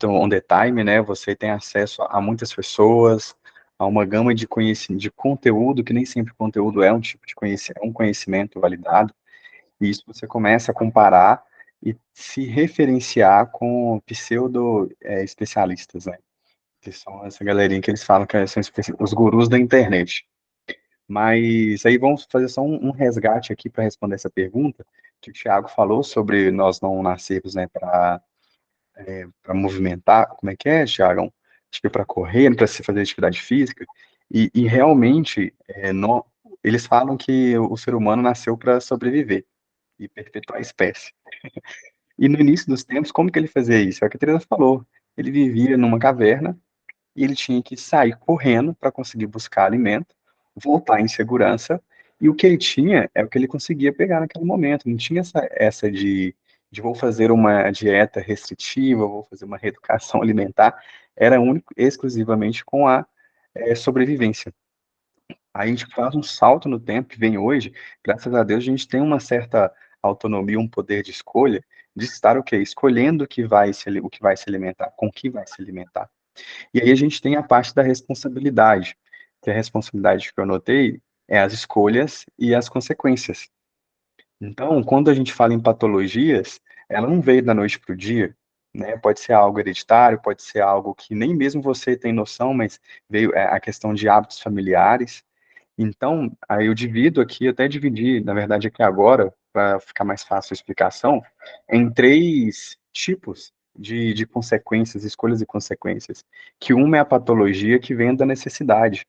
on the time, né? Você tem acesso a muitas pessoas, a uma gama de conhecimento, de conteúdo, que nem sempre conteúdo é um tipo de conhecimento, um conhecimento validado, e isso você começa a comparar e se referenciar com especialistas, né? Que são essa galerinha que eles falam que são os gurus da internet. Mas aí vamos fazer só um resgate aqui para responder essa pergunta, que o Thiago falou sobre nós não nascermos, né, para movimentar, como é que é, Thiago? Acho que para correr, para se fazer atividade física, e realmente, eles falam que o ser humano nasceu para sobreviver e perpetuar a espécie. E no início dos tempos, como que ele fazia isso? É o que a Teresa falou, ele vivia numa caverna, e ele tinha que sair correndo para conseguir buscar alimento, voltar em segurança, e o que ele tinha é o que ele conseguia pegar naquele momento, não tinha essa de vou fazer uma dieta restritiva, vou fazer uma reeducação alimentar, era único, exclusivamente com a sobrevivência. Aí a gente faz um salto no tempo e vem hoje, graças a Deus, a gente tem uma certa autonomia, um poder de escolha, de estar o quê? Escolhendo o que vai se alimentar, com o que vai se alimentar. E aí a gente tem a parte da responsabilidade, que a responsabilidade que eu notei é as escolhas e as consequências. Então, quando a gente fala em patologias, ela não veio da noite para o dia, né? Pode ser algo hereditário, pode ser algo que nem mesmo você tem noção, mas veio a questão de hábitos familiares. Então, aí eu divido aqui, até dividi, na verdade, aqui agora, para ficar mais fácil a explicação, em três tipos de consequências, escolhas e consequências. Que uma é a patologia que vem da necessidade.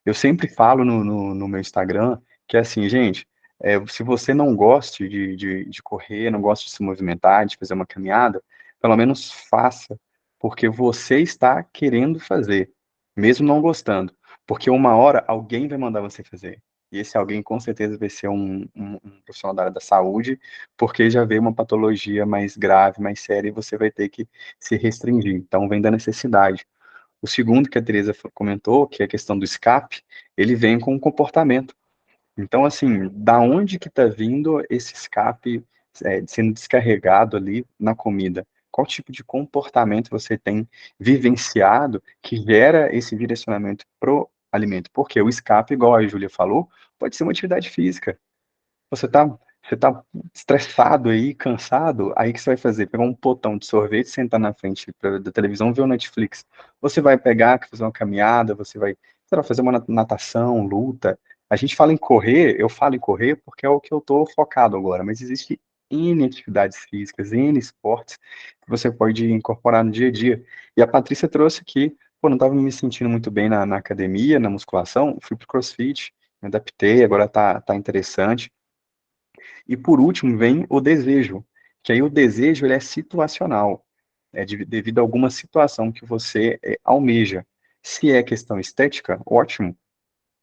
Eu sempre falo no meu Instagram que é assim, gente, se você não gosta de correr, não gosta de se movimentar, de fazer uma caminhada, pelo menos faça, porque você está querendo fazer, mesmo não gostando. Porque uma hora alguém vai mandar você fazer. E esse alguém com certeza vai ser um profissional da área da saúde, porque já vê uma patologia mais grave, mais séria, e você vai ter que se restringir. Então, vem da necessidade. O segundo que a Teresa comentou, que é a questão do escape, ele vem com o comportamento. Então, assim, da onde que está vindo esse escape sendo descarregado ali na comida? Qual tipo de comportamento você tem vivenciado que gera esse direcionamento pro alimento? Porque o escape, igual a Júlia falou, pode ser uma atividade física. Você tá estressado aí, cansado, aí o que você vai fazer? Pegar um potão de sorvete, sentar na frente da televisão, ver o Netflix. Você vai pegar, fazer uma caminhada, você vai, sei lá, fazer uma natação, luta. A gente fala em correr, eu falo em correr porque é o que eu tô focado agora, mas existe N atividades físicas, N esportes que você pode incorporar no dia a dia. E a Patrícia trouxe aqui, pô, não estava me sentindo muito bem na academia, na musculação, fui pro CrossFit, me adaptei, agora tá interessante. E por último vem o desejo, que aí o desejo ele é situacional, devido a alguma situação que você almeja. Se é questão estética, ótimo,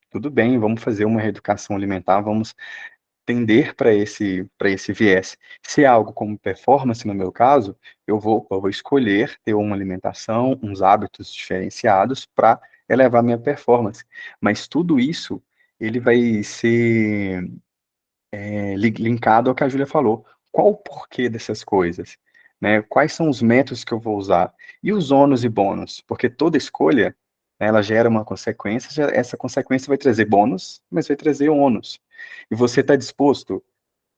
tudo bem, vamos fazer uma reeducação alimentar, vamos tender para esse viés. Se é algo como performance, no meu caso, eu vou escolher ter uma alimentação, uns hábitos diferenciados para elevar minha performance. Mas tudo isso, ele vai ser linkado ao que a Júlia falou. Qual o porquê dessas coisas? Né? Quais são os métodos que eu vou usar? E os ônus e bônus? Porque toda escolha, né, ela gera uma consequência, essa consequência vai trazer bônus, mas vai trazer ônus. E você está disposto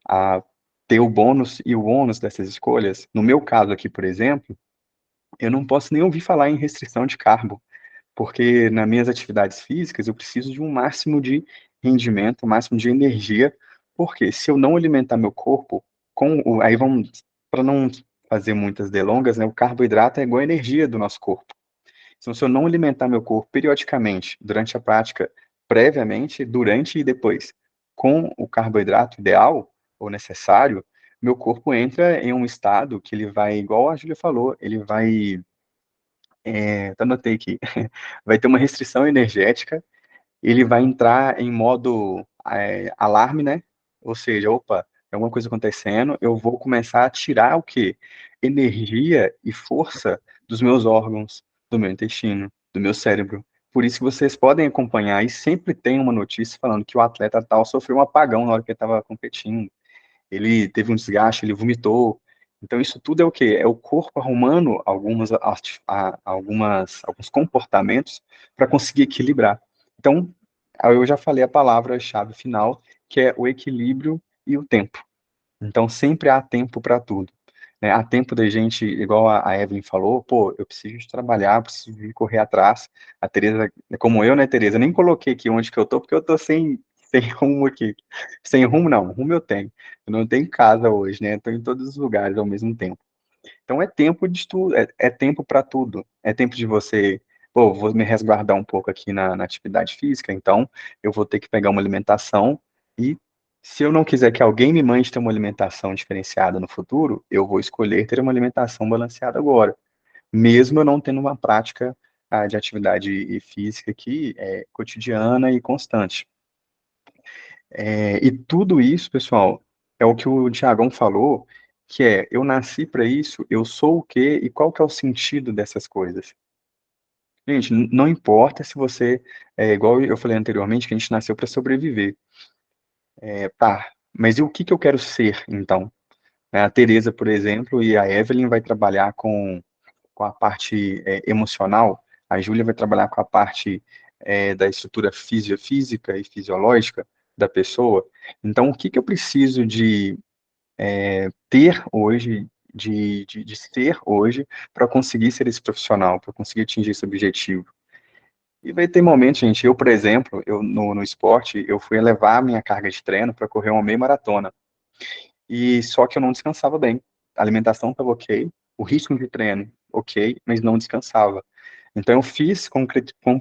a ter o bônus e o ônus dessas escolhas? No meu caso aqui, por exemplo, eu não posso nem ouvir falar em restrição de carbo, porque nas minhas atividades físicas eu preciso de um máximo de rendimento, um máximo de energia, porque se eu não alimentar meu corpo aí vamos, para não fazer muitas delongas, né, o carboidrato é igual a energia do nosso corpo. Então, se eu não alimentar meu corpo periodicamente, durante a prática, previamente, durante e depois, com o carboidrato ideal ou necessário, meu corpo entra em um estado que ele vai, igual a Júlia falou, ele vai, até anotei aqui, vai ter uma restrição energética, ele vai entrar em modo alarme, né? Ou seja, opa, tem alguma coisa acontecendo, eu vou começar a tirar o quê? Energia e força dos meus órgãos, do meu intestino, do meu cérebro. Por isso que vocês podem acompanhar e sempre tem uma notícia falando que o atleta tal sofreu um apagão na hora que ele estava competindo. Ele teve um desgaste, ele vomitou. Então, isso tudo é o quê? É o corpo arrumando alguns comportamentos para conseguir equilibrar. Então, eu já falei a palavra-chave final, que é o equilíbrio e o tempo. Então, sempre há tempo para tudo. Né? Há tempo da gente, igual a Evelyn falou, pô, eu preciso de trabalhar, preciso de correr atrás. A Tereza, como eu, né, Tereza? Nem coloquei aqui onde que eu tô, porque eu tô sem rumo aqui. Sem rumo, não. Rumo eu tenho. Eu não tenho casa hoje, né? Estou em todos os lugares ao mesmo tempo. Então é tempo de tudo, é tempo para tudo. É tempo de você, pô, vou me resguardar um pouco aqui na atividade física, então eu vou ter que pegar uma alimentação e se eu não quiser que alguém me mande ter uma alimentação diferenciada no futuro, eu vou escolher ter uma alimentação balanceada agora, mesmo eu não tendo uma prática de atividade física que é cotidiana e constante. E tudo isso, pessoal, é o que o Tiagão falou, que eu nasci para isso, eu sou o quê e qual que é o sentido dessas coisas? Gente, não importa se você, igual eu falei anteriormente, que a gente nasceu para sobreviver. Tá, mas e o que que eu quero ser, então? A Tereza, por exemplo, e a Evelyn vai trabalhar com a parte emocional, a Júlia vai trabalhar com a parte da estrutura física e fisiológica da pessoa. Então, o que que eu preciso de ter hoje, de ser hoje, para conseguir ser esse profissional, para conseguir atingir esse objetivo? E vai ter momentos, gente, eu, por exemplo, no esporte, eu fui elevar a minha carga de treino para correr uma meia maratona. E só que eu não descansava bem. A alimentação estava ok, o ritmo de treino ok, mas não descansava. Então eu fiz,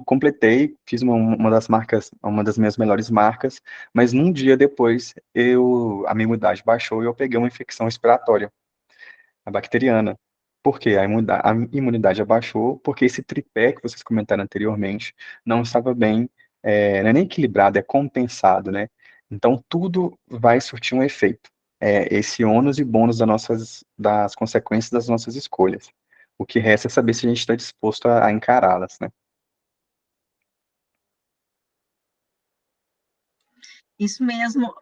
completei, fiz uma das marcas, uma das minhas melhores marcas, mas num dia depois a minha imunidade baixou e eu peguei uma infecção respiratória, a bacteriana. Por quê? A imunidade abaixou porque esse tripé que vocês comentaram anteriormente não estava bem, não é nem equilibrado, é compensado, né? Então tudo vai surtir um efeito. Esse ônus e bônus das consequências das nossas escolhas. O que resta é saber se a gente está disposto a encará-las, né? Isso mesmo.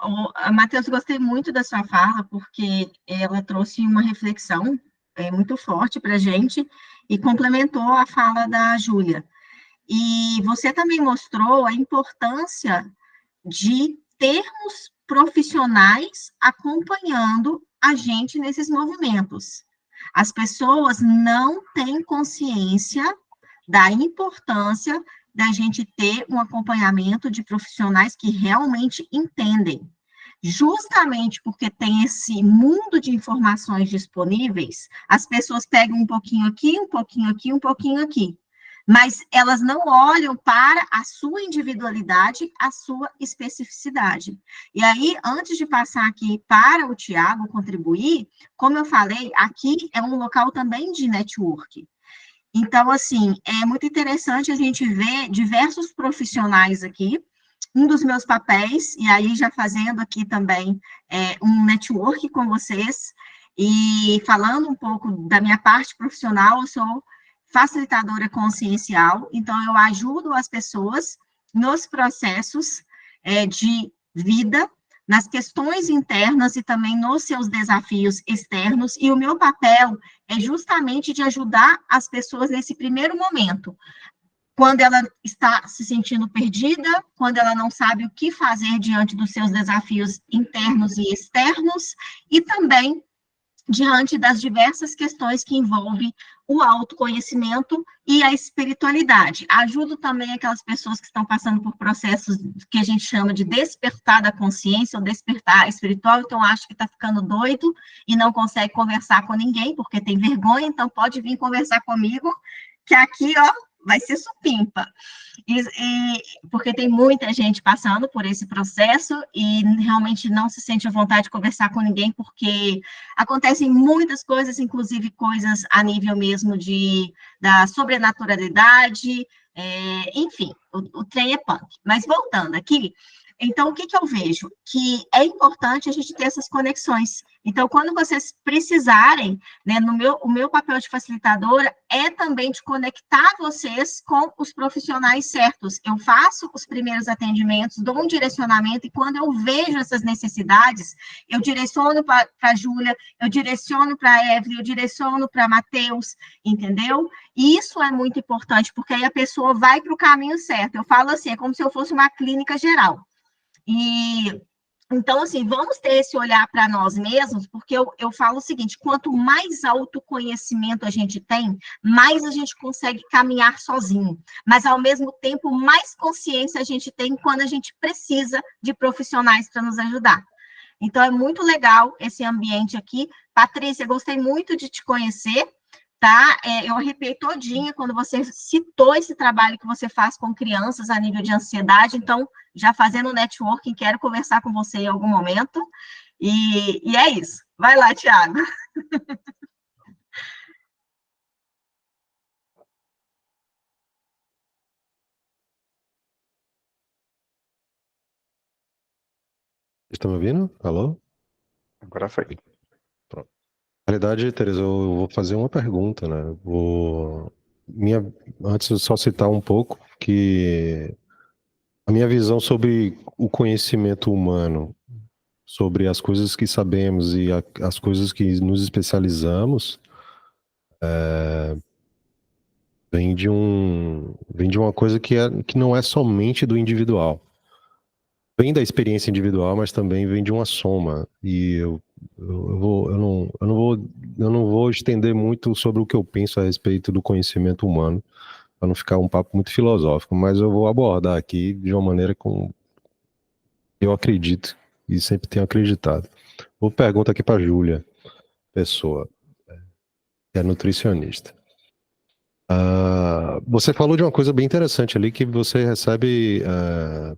Matheus, gostei muito da sua fala, porque ela trouxe uma reflexão muito forte para a gente e complementou a fala da Júlia. E você também mostrou a importância de termos profissionais acompanhando a gente nesses movimentos. As pessoas não têm consciência da importância da gente ter um acompanhamento de profissionais que realmente entendem. Justamente porque tem esse mundo de informações disponíveis, as pessoas pegam um pouquinho aqui, um pouquinho aqui, um pouquinho aqui. Mas elas não olham para a sua individualidade, a sua especificidade. E aí, antes de passar aqui para o Tiago contribuir, como eu falei, aqui é um local também de network. Então, assim, é muito interessante a gente ver diversos profissionais aqui. Um dos meus papéis, e aí já fazendo aqui também um network com vocês, e falando um pouco da minha parte profissional, eu sou facilitadora consciencial, então eu ajudo as pessoas nos processos de vida, nas questões internas e também nos seus desafios externos, e o meu papel é justamente de ajudar as pessoas nesse primeiro momento, quando ela está se sentindo perdida, quando ela não sabe o que fazer diante dos seus desafios internos e externos, e também diante das diversas questões que envolvem o autoconhecimento e a espiritualidade. Ajudo também aquelas pessoas que estão passando por processos que a gente chama de despertar da consciência ou despertar espiritual, então acho que está ficando doido e não consegue conversar com ninguém, porque tem vergonha, então pode vir conversar comigo, que aqui, ó, vai ser supimpa. Porque tem muita gente passando por esse processo e realmente não se sente à vontade de conversar com ninguém, porque acontecem muitas coisas, inclusive coisas a nível mesmo da sobrenaturalidade, enfim, o trem é punk. Mas voltando aqui, então, o que que eu vejo? Que é importante a gente ter essas conexões. Então, quando vocês precisarem, né, o meu papel de facilitadora é também de conectar vocês com os profissionais certos. Eu faço os primeiros atendimentos, dou um direcionamento, e quando eu vejo essas necessidades, eu direciono para a Júlia, eu direciono para a Evelyn, eu direciono para Matheus, entendeu? E isso é muito importante, porque aí a pessoa vai para o caminho certo. Eu falo assim, é como se eu fosse uma clínica geral. E então, assim, vamos ter esse olhar para nós mesmos, porque eu falo o seguinte: quanto mais autoconhecimento a gente tem, mais a gente consegue caminhar sozinho. Mas, ao mesmo tempo, mais consciência a gente tem quando a gente precisa de profissionais para nos ajudar. Então, é muito legal esse ambiente aqui. Patrícia, gostei muito de te conhecer. Tá? Eu arrepiei todinha quando você citou esse trabalho que você faz com crianças a nível de ansiedade, então, já fazendo networking, quero conversar com você em algum momento, e é isso. Vai lá, Thiago. Estão me ouvindo? Alô? Agora foi. Pronto. Na realidade, Teresa, eu vou fazer uma pergunta, né? Antes de só citar um pouco que a minha visão sobre o conhecimento humano, sobre as coisas que sabemos e as coisas que nos especializamos, vem de uma coisa que não é somente do individual. Vem da experiência individual, mas também vem de uma soma. E eu não vou estender muito sobre o que eu penso a respeito do conhecimento humano, para não ficar um papo muito filosófico, mas eu vou abordar aqui de uma maneira como eu acredito e sempre tenho acreditado. Vou perguntar aqui para a Júlia Pessoa, que é nutricionista. Você falou de uma coisa bem interessante ali, que você recebe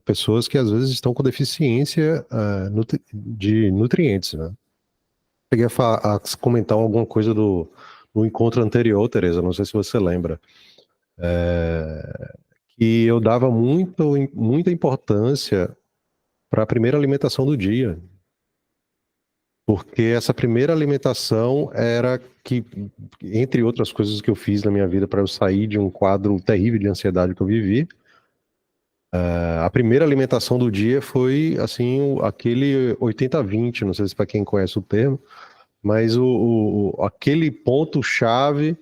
pessoas que às vezes estão com deficiência de nutrientes, né? Cheguei a comentar alguma coisa no encontro anterior, Tereza, não sei se você lembra, que eu dava muita importância para a primeira alimentação do dia. Porque essa primeira alimentação era que, entre outras coisas que eu fiz na minha vida para eu sair de um quadro terrível de ansiedade que eu vivi, a primeira alimentação do dia foi, assim, aquele 80-20, não sei se para quem conhece o termo, mas aquele ponto-chave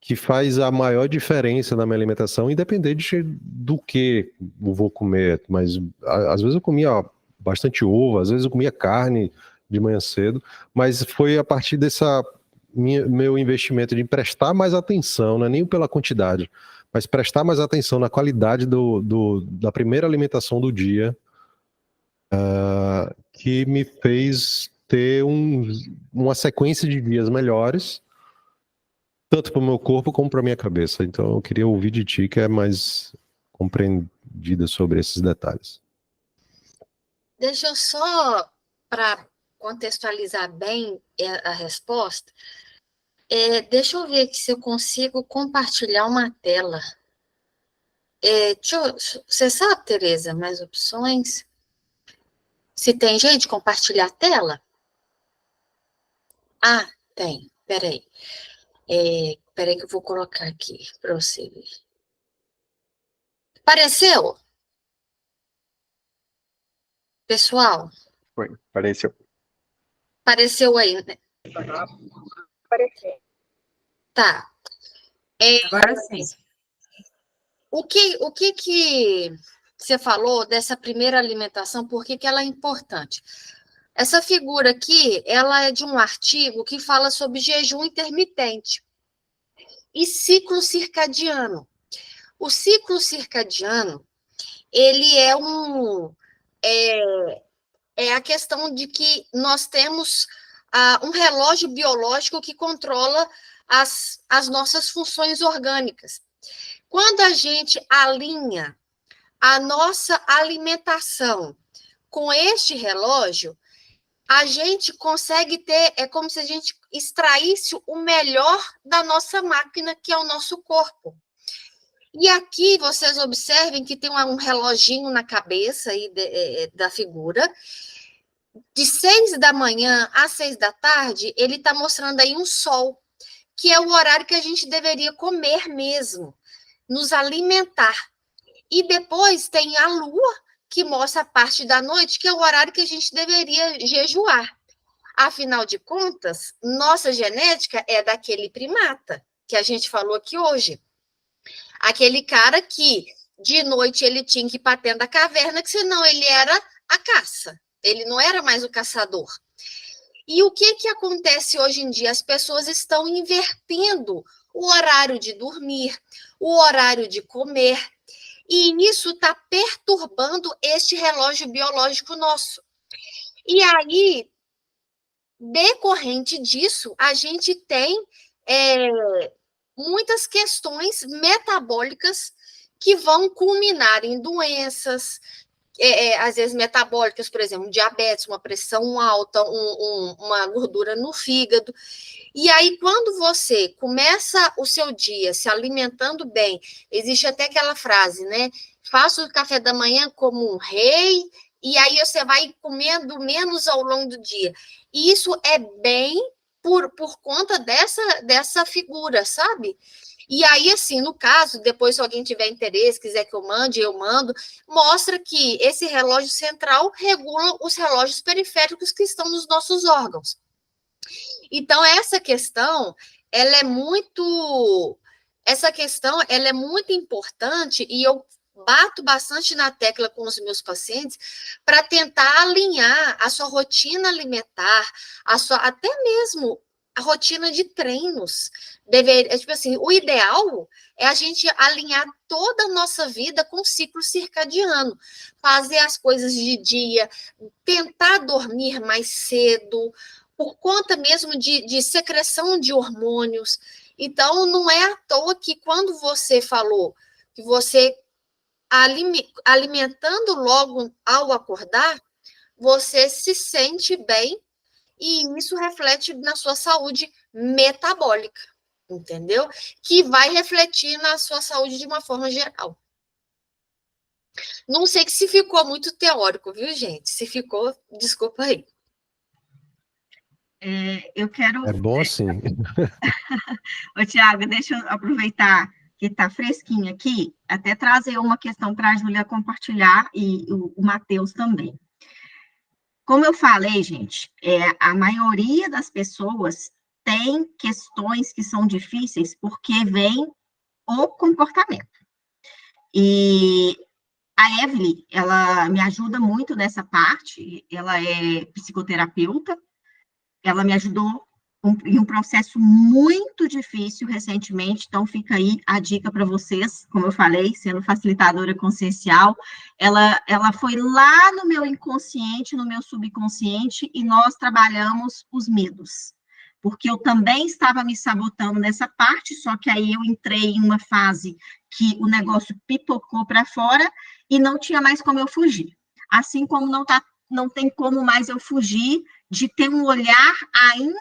que faz a maior diferença na minha alimentação, independente do que eu vou comer. Mas às vezes eu comia bastante ovo, às vezes eu comia carne de manhã cedo, mas foi a partir meu investimento de prestar mais atenção, não é nem pela quantidade, mas prestar mais atenção na qualidade da primeira alimentação do dia, que me fez ter uma sequência de dias melhores, tanto para o meu corpo como para a minha cabeça. Então eu queria ouvir de ti, que é mais compreendida sobre esses detalhes. Deixa eu só, para contextualizar bem a resposta, deixa eu ver aqui se eu consigo compartilhar uma tela. Você sabe, Tereza, mais opções? Se tem jeito de compartilhar a tela? Ah, tem. Peraí. Peraí que eu vou colocar aqui para você ver. Apareceu? Pessoal? Foi, apareceu. Apareceu aí, né? Apareceu. Tá. Agora sim. O que você falou dessa primeira alimentação, por que ela é importante? Essa figura aqui, ela é de um artigo que fala sobre jejum intermitente e ciclo circadiano. O ciclo circadiano, ele é a questão de que nós temos um relógio biológico que controla as nossas funções orgânicas. Quando a gente alinha a nossa alimentação com este relógio, a gente consegue ter, é como se a gente extraísse o melhor da nossa máquina, que é o nosso corpo. E aqui vocês observem que tem um reloginho na cabeça aí da figura. De 6 da manhã às 6 da tarde, ele está mostrando aí um sol, que é o horário que a gente deveria comer mesmo, nos alimentar. E depois tem a lua, que mostra a parte da noite, que é o horário que a gente deveria jejuar. Afinal de contas, nossa genética é daquele primata, que a gente falou aqui hoje. Aquele cara que, de noite, ele tinha que ir para dentro da caverna, que senão ele era a caça. Ele não era mais o caçador. E o que acontece hoje em dia? As pessoas estão invertendo o horário de dormir, o horário de comer, e isso está perturbando este relógio biológico nosso. E aí, decorrente disso, a gente tem muitas questões metabólicas que vão culminar em doenças, às vezes metabólicas, por exemplo, diabetes, uma pressão alta, uma gordura no fígado. E aí, quando você começa o seu dia se alimentando bem, existe até aquela frase, né? Faça o café da manhã como um rei, e aí você vai comendo menos ao longo do dia. E isso é bem por conta dessa figura, sabe? E aí, assim, no caso, depois, se alguém tiver interesse, quiser que eu mande, eu mando, mostra que esse relógio central regula os relógios periféricos que estão nos nossos órgãos. Então, essa questão, ela é muito importante e eu bato bastante na tecla com os meus pacientes para tentar alinhar a sua rotina alimentar, até mesmo a rotina de treinos. Tipo assim, o ideal é a gente alinhar toda a nossa vida com o ciclo circadiano, fazer as coisas de dia, tentar dormir mais cedo, por conta mesmo de secreção de hormônios. Então, não é à toa que quando você falou que você alimentando logo ao acordar, você se sente bem e isso reflete na sua saúde metabólica, entendeu? Que vai refletir na sua saúde de uma forma geral. Não sei se ficou muito teórico, viu, gente? Se ficou, desculpa aí. Eu quero... É bom assim. Ô, Tiago, deixa eu aproveitar que está fresquinho aqui, até trazer uma questão para a Júlia compartilhar e o Matheus também. Como eu falei, gente, a maioria das pessoas tem questões que são difíceis porque vem o comportamento. E a Evelyn, ela me ajuda muito nessa parte, ela é psicoterapeuta, ela me ajudou em um processo muito difícil recentemente, então fica aí a dica para vocês, como eu falei, sendo facilitadora consciencial, ela foi lá no meu inconsciente, no meu subconsciente, e nós trabalhamos os medos, porque eu também estava me sabotando nessa parte, só que aí eu entrei em uma fase que o negócio pipocou para fora e não tinha mais como eu fugir, assim como não tem como mais eu fugir de ter um olhar ainda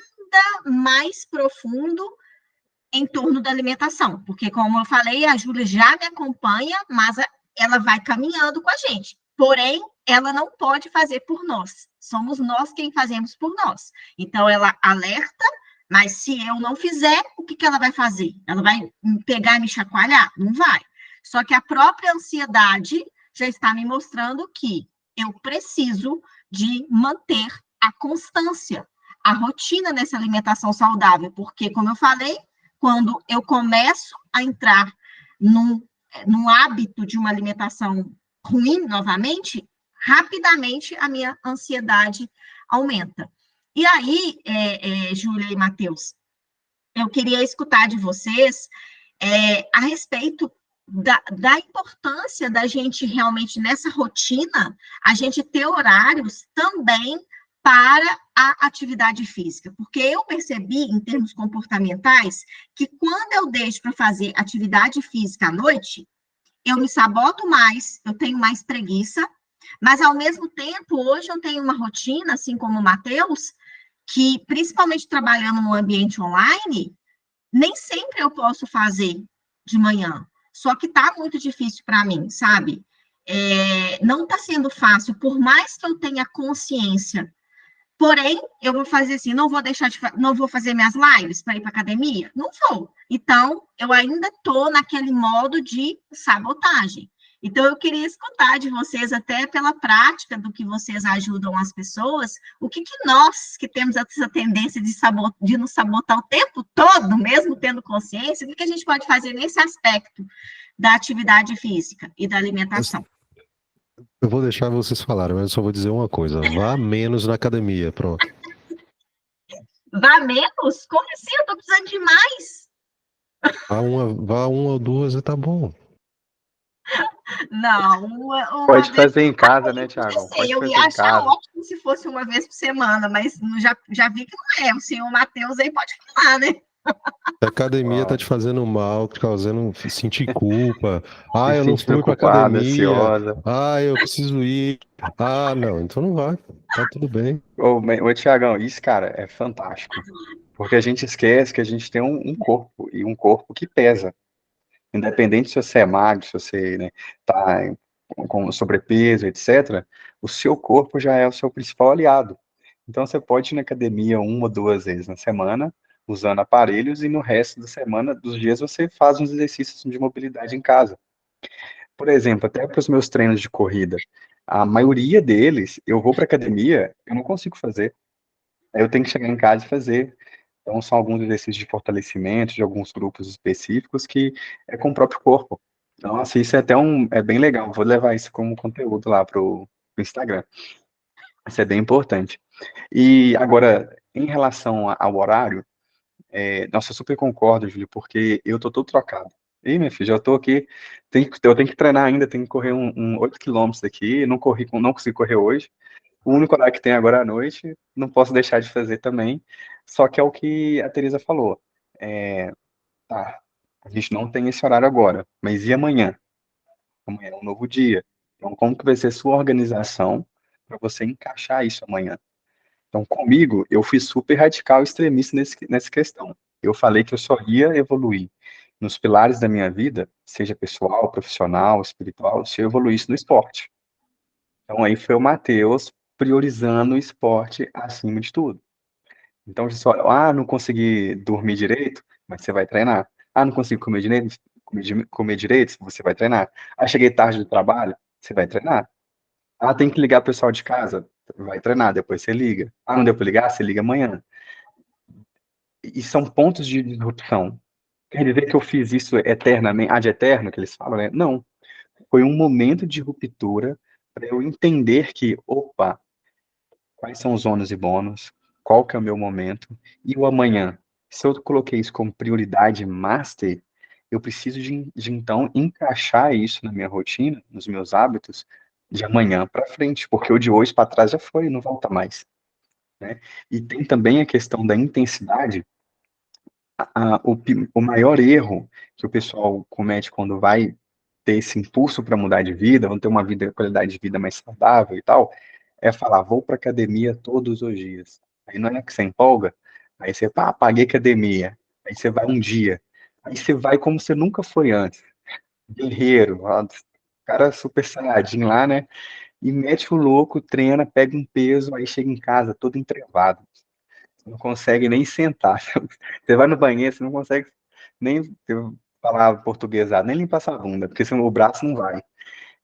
mais profundo em torno da alimentação, porque, como eu falei, a Júlia já me acompanha, mas ela vai caminhando com a gente, porém, ela não pode fazer por nós, somos nós quem fazemos por nós, então ela alerta, mas se eu não fizer, o que ela vai fazer? Ela vai me pegar e me chacoalhar? Não vai, só que a própria ansiedade já está me mostrando que eu preciso de manter a constância, a rotina nessa alimentação saudável, porque, como eu falei, quando eu começo a entrar num hábito de uma alimentação ruim novamente, rapidamente a minha ansiedade aumenta. E aí, Júlia e Matheus, eu queria escutar de vocês a respeito da importância da gente realmente, nessa rotina, a gente ter horários também para a atividade física, porque eu percebi, em termos comportamentais, que quando eu deixo para fazer atividade física à noite, eu me saboto mais, eu tenho mais preguiça, mas, ao mesmo tempo, hoje eu tenho uma rotina, assim como o Matheus, que, principalmente trabalhando no ambiente online, nem sempre eu posso fazer de manhã, só que está muito difícil para mim, sabe? Não está sendo fácil, por mais que eu tenha consciência. Porém, eu vou fazer assim, não vou fazer minhas lives para ir para academia? Não vou. Então, eu ainda estou naquele modo de sabotagem. Então, eu queria escutar de vocês, até pela prática do que vocês ajudam as pessoas, o que nós, que temos essa tendência de nos sabotar o tempo todo, mesmo tendo consciência, o que a gente pode fazer nesse aspecto da atividade física e da alimentação? Eu vou deixar vocês falarem, mas eu só vou dizer uma coisa: vá menos na academia, pronto. Vá menos? Como assim? Eu tô precisando de mais. Vá uma ou duas e tá bom. Não, Pode fazer em casa, né, Thiago? Pode eu fazer ia em achar casa. ótimo se fosse uma vez por semana, mas já vi que não é. O senhor Matheus aí pode falar, né? A academia tá te fazendo mal, te causando sentir culpa. Se Eu não sentindo fui pra culpada, academia. ansiosa. Eu preciso ir. Não, então não vai. Tá tudo bem. Ô, Thiagão, isso, cara, é fantástico. Porque a gente esquece que a gente tem um corpo, e um corpo que pesa. Independente se você é magro, se você, né, tá com sobrepeso, etc., o seu corpo já é o seu principal aliado. Então, você pode ir na academia 1 ou 2 vezes na semana, usando aparelhos, e no resto da semana, dos dias, você faz uns exercícios de mobilidade em casa. Por exemplo, até para os meus treinos de corrida, a maioria deles, eu vou para academia, eu não consigo fazer. Aí eu tenho que chegar em casa e fazer. Então, são alguns exercícios de fortalecimento de alguns grupos específicos que é com o próprio corpo. Nossa, isso é até é bem legal. Vou levar isso como conteúdo lá pro Instagram. Isso é bem importante. E agora, em relação ao horário, nossa, eu super concordo, Júlio, porque eu tô todo trocado. Ih, minha filha, já tô aqui, eu tenho que treinar ainda, tenho que correr 8 quilômetros daqui, não consegui correr hoje. O único horário que tem agora à noite, não posso deixar de fazer também. Só que é o que a Teresa falou. É, tá, a gente não tem esse horário agora, mas e amanhã? Amanhã é um novo dia. Então, como que vai ser a sua organização para você encaixar isso amanhã? Então, comigo, eu fui super radical e extremista nessa questão. Eu falei que eu só ia evoluir nos pilares da minha vida, seja pessoal, profissional, espiritual, se eu evoluísse no esporte. Então, aí foi o Matheus priorizando o esporte acima de tudo. Então, você olha, não consegui dormir direito, mas você vai treinar. Não consegui comer direito, você vai treinar. Cheguei tarde do trabalho, você vai treinar. Tem que ligar o pessoal de casa, vai treinar, depois você liga. Não deu para ligar, você liga amanhã. E são pontos de disrupção. Quer dizer que eu fiz isso eternamente, ad eterno, que eles falam, né? Não. Foi um momento de ruptura para eu entender que, opa, quais são os ônus e bônus, qual que é o meu momento, e o amanhã. Se eu coloquei isso como prioridade master, eu preciso de então encaixar isso na minha rotina, nos meus hábitos, de amanhã para frente, porque o de hoje para trás já foi, não volta mais, né? E tem também a questão da intensidade. O maior erro que o pessoal comete quando vai ter esse impulso para mudar de vida, vão ter uma qualidade de vida mais saudável e tal, é falar, vou para academia todos os dias. Aí não é que você empolga, aí você, paguei academia. Aí você vai um dia. Aí você vai como você nunca foi antes. Guerreiro, ó, cara super saiyajin lá, né? E mete o louco, treina, pega um peso, aí chega em casa todo entrevado. Você não consegue nem sentar. Você vai no banheiro, você não consegue nem falar portuguesado, nem limpar essa bunda, porque senão o braço não vai.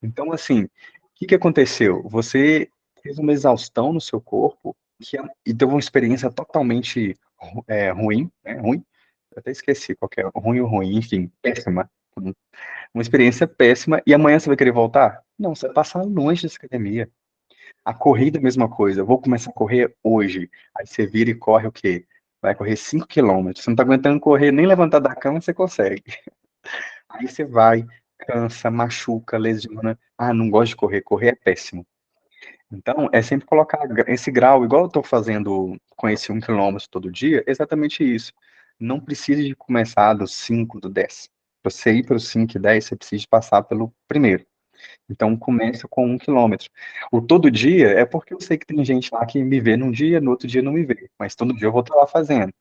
Então, assim, o que aconteceu? Você fez uma exaustão no seu corpo e teve uma experiência totalmente ruim, né? Ruim, eu até esqueci qual que é, ruim ou ruim, enfim, péssima. Uma experiência péssima, e amanhã você vai querer voltar? Não, você vai passar longe dessa academia. A corrida, é a mesma coisa. Eu vou começar a correr hoje. Aí você vira e corre o quê? Vai correr 5 quilômetros. Você não tá aguentando correr, nem levantar da cama, você consegue. Aí você vai, cansa, machuca, lesiona. Não gosto de correr. Correr é péssimo. Então, é sempre colocar esse grau, igual eu estou fazendo com esse 1 quilômetro todo dia, exatamente isso. Não precisa de começar do 5, do 10. Para você ir para os 5 e 10, você precisa passar pelo primeiro. Então, começa com 1 quilômetro. O todo dia é porque eu sei que tem gente lá que me vê num dia, no outro dia não me vê. Mas todo dia eu vou estar lá fazendo.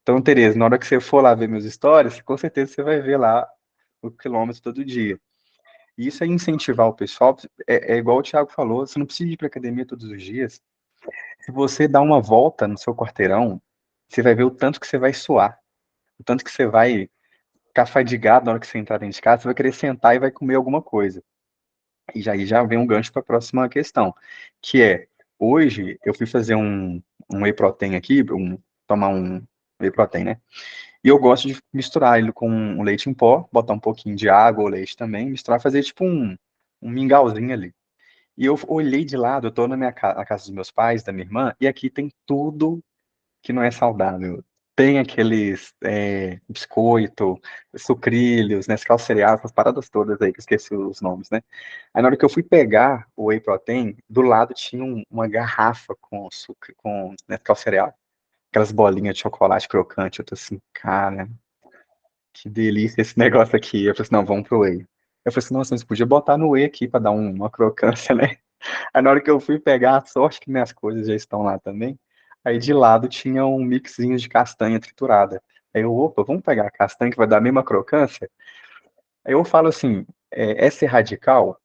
Então, Tereza, na hora que você for lá ver meus stories, com certeza você vai ver lá o quilômetro todo dia. E isso é incentivar o pessoal. É igual o Thiago falou, você não precisa ir para academia todos os dias. Se você dá uma volta no seu quarteirão, você vai ver o tanto que você vai suar. O tanto que você vai ficar fadigado na hora que você entrar dentro de casa, você vai querer sentar e vai comer alguma coisa. E aí já vem um gancho para a próxima questão, que é, hoje eu fui fazer um whey protein aqui, tomar um whey protein, né? E eu gosto de misturar ele com um leite em pó, botar um pouquinho de água ou leite também, misturar, fazer tipo um mingauzinho ali. E eu olhei de lado, eu tô na casa dos meus pais, da minha irmã, e aqui tem tudo que não é saudável. Tem aqueles biscoito, sucrilhos, Nescau cereal, essas paradas todas aí, que eu esqueci os nomes, né? Aí na hora que eu fui pegar o whey protein, do lado tinha uma garrafa com sucrilho, com Nescau cereal. Aquelas bolinhas de chocolate crocante. Eu tô assim, cara, que delícia esse negócio aqui. Eu falei assim, não, vamos pro whey. Eu falei assim, nossa, mas podia botar no whey aqui pra dar uma crocância, né? Aí na hora que eu fui pegar, a sorte que minhas coisas já estão lá também. Aí de lado tinha um mixinho de castanha triturada. Aí eu, opa, vamos pegar a castanha que vai dar a mesma crocância? Aí eu falo assim, é ser radical?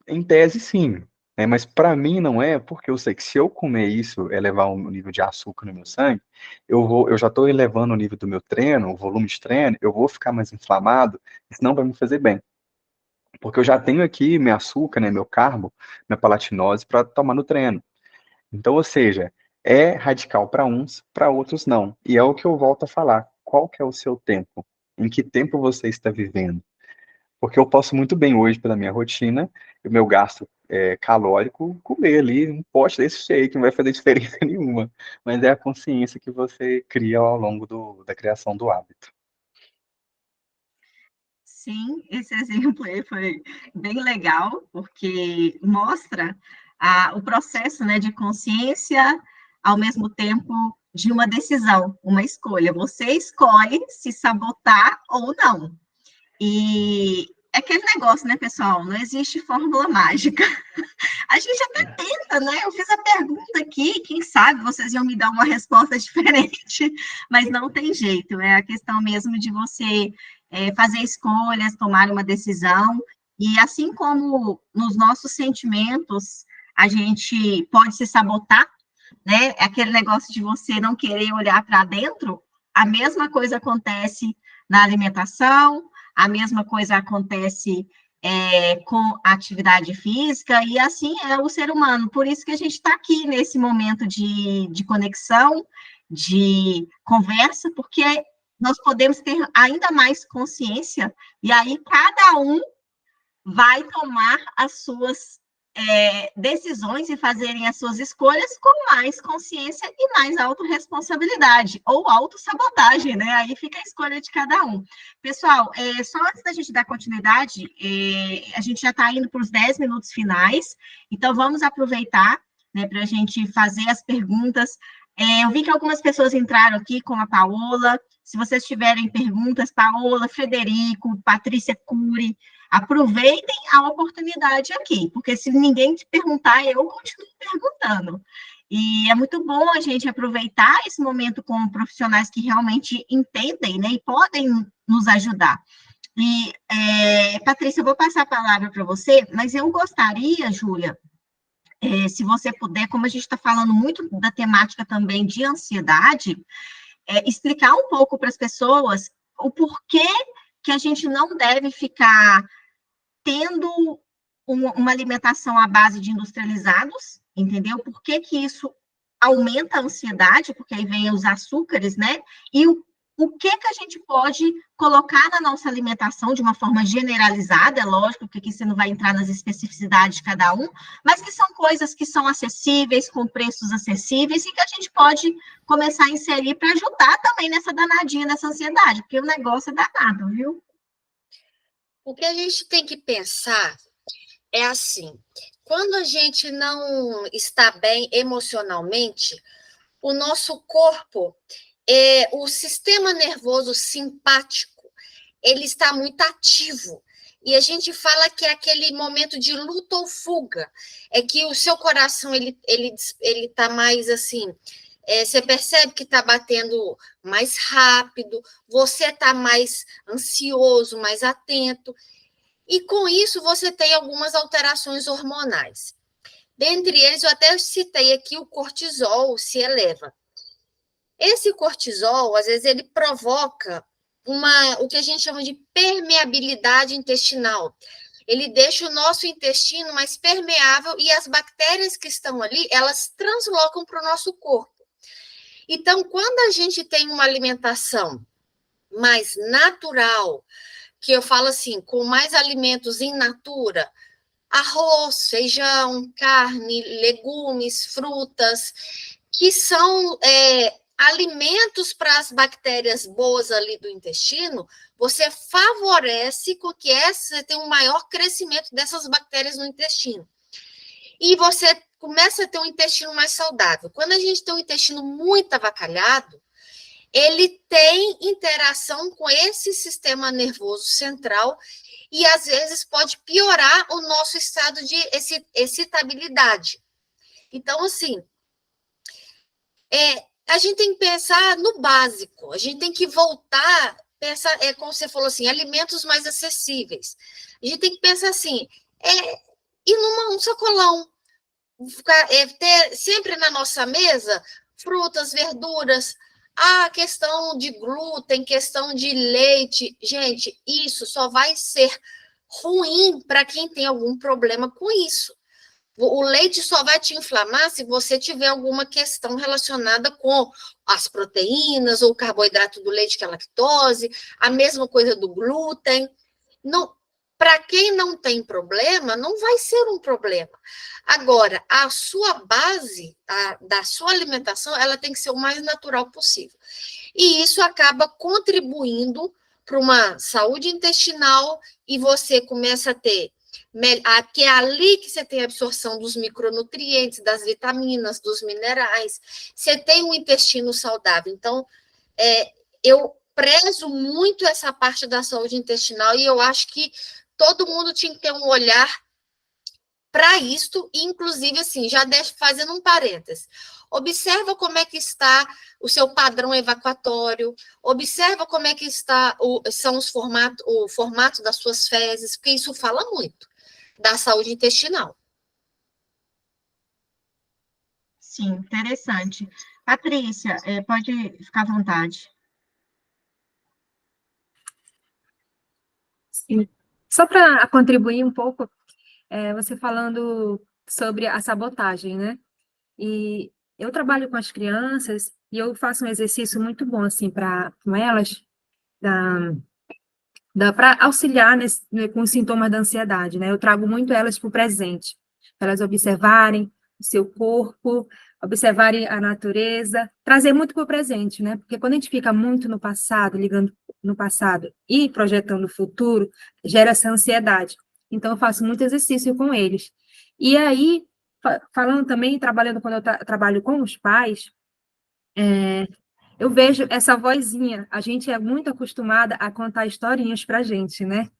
Em tese, sim. né? Mas para mim não é, porque eu sei que se eu comer isso, elevar o nível de açúcar no meu sangue, eu já estou elevando o nível do meu treino, o volume de treino, eu vou ficar mais inflamado, isso não vai me fazer bem. Porque eu já tenho aqui meu açúcar, né, meu carbo, minha palatinose para tomar no treino. Então, ou seja, é radical para uns, para outros não. E é o que eu volto a falar. Qual que é o seu tempo? Em que tempo você está vivendo? Porque eu posso muito bem hoje, pela minha rotina, o meu gasto calórico, comer ali um pote desse shake, não vai fazer diferença nenhuma. Mas é a consciência que você cria ao longo da criação do hábito. Sim, esse exemplo aí foi bem legal, porque mostra o processo, né, de consciência, ao mesmo tempo de uma decisão, uma escolha. Você escolhe se sabotar ou não. E é aquele negócio, né, pessoal? Não existe fórmula mágica. A gente até tenta, né? Eu fiz a pergunta aqui, quem sabe vocês iam me dar uma resposta diferente, mas não tem jeito. É a questão mesmo de você fazer escolhas, tomar uma decisão, e assim como nos nossos sentimentos a gente pode se sabotar, né? É aquele negócio de você não querer olhar para dentro, a mesma coisa acontece na alimentação, a mesma coisa acontece com a atividade física, e assim é o ser humano. Por isso que a gente está aqui nesse momento de conexão, de conversa, porque nós podemos ter ainda mais consciência, e aí cada um vai tomar as suas decisões e fazerem as suas escolhas com mais consciência e mais autorresponsabilidade, ou autossabotagem, né? Aí fica a escolha de cada um. Pessoal, só antes da gente dar continuidade, a gente já está indo para os 10 minutos finais, então vamos aproveitar, né, para a gente fazer as perguntas. Eu vi que algumas pessoas entraram aqui, como a Paola. Se vocês tiverem perguntas, Paola, Frederico, Patrícia Cury, aproveitem a oportunidade aqui, porque se ninguém te perguntar, eu continuo perguntando. E é muito bom a gente aproveitar esse momento com profissionais que realmente entendem, né, e podem nos ajudar. E, Patrícia, eu vou passar a palavra para você, mas eu gostaria, Júlia, se você puder, como a gente está falando muito da temática também de ansiedade, explicar um pouco para as pessoas o porquê que a gente não deve ficar tendo uma alimentação à base de industrializados, entendeu? Por que que isso aumenta a ansiedade, porque aí vem os açúcares, né? E o que que a gente pode colocar na nossa alimentação de uma forma generalizada, é lógico que aqui você não vai entrar nas especificidades de cada um, mas que são coisas que são acessíveis, com preços acessíveis, e que a gente pode começar a inserir para ajudar também nessa danadinha, nessa ansiedade, porque o negócio é danado, viu? O que a gente tem que pensar é assim, quando a gente não está bem emocionalmente, o nosso corpo, o sistema nervoso simpático, ele está muito ativo. E a gente fala que é aquele momento de luta ou fuga, é que o seu coração ele está mais assim, você percebe que está batendo mais rápido, você está mais ansioso, mais atento, e com isso você tem algumas alterações hormonais. Dentre eles, eu até citei aqui o cortisol se eleva. Esse cortisol, às vezes, ele provoca o que a gente chama de permeabilidade intestinal. Ele deixa o nosso intestino mais permeável e as bactérias que estão ali, elas translocam para o nosso corpo. Então, quando a gente tem uma alimentação mais natural, que eu falo assim, com mais alimentos in natura, arroz, feijão, carne, legumes, frutas, que são alimentos para as bactérias boas ali do intestino, você favorece com que você tenha um maior crescimento dessas bactérias no intestino. E você começa a ter um intestino mais saudável. Quando a gente tem um intestino muito avacalhado, ele tem interação com esse sistema nervoso central e, às vezes, pode piorar o nosso estado de excitabilidade. Então, assim, a gente tem que pensar no básico, a gente tem que voltar, pensar, como você falou assim, alimentos mais acessíveis. A gente tem que pensar assim, e num sacolão, ter sempre na nossa mesa frutas, verduras, a questão de glúten, questão de leite. Gente, isso só vai ser ruim para quem tem algum problema com isso. O leite só vai te inflamar se você tiver alguma questão relacionada com as proteínas ou o carboidrato do leite, que é a lactose, a mesma coisa do glúten. Não, para quem não tem problema, não vai ser um problema. Agora, a sua base da sua alimentação, ela tem que ser o mais natural possível. E isso acaba contribuindo para uma saúde intestinal e você começa a ter que é ali que você tem a absorção dos micronutrientes, das vitaminas, dos minerais, você tem um intestino saudável. Então, eu prezo muito essa parte da saúde intestinal e eu acho que todo mundo tinha que ter um olhar para isto, e inclusive, assim, já fazendo um parênteses, observa como é que está o seu padrão evacuatório, observa como é que são o formato das suas fezes, porque isso fala muito da saúde intestinal. Sim, interessante. Patrícia, pode ficar à vontade. Sim. Só para contribuir um pouco, você falando sobre a sabotagem, né? E eu trabalho com as crianças e eu faço um exercício muito bom, assim, com elas, para auxiliar com os sintomas da ansiedade, né? Eu trago muito elas para o presente, para elas observarem o seu corpo, observarem a natureza, trazer muito para o presente, né? Porque quando a gente fica muito no passado, ligando no passado e projetando o futuro, gera essa ansiedade. Então, eu faço muito exercício com eles. E aí, falando também, trabalhando quando eu trabalho com os pais, eu vejo essa vozinha. A gente é muito acostumada a contar historinhas para a gente, né?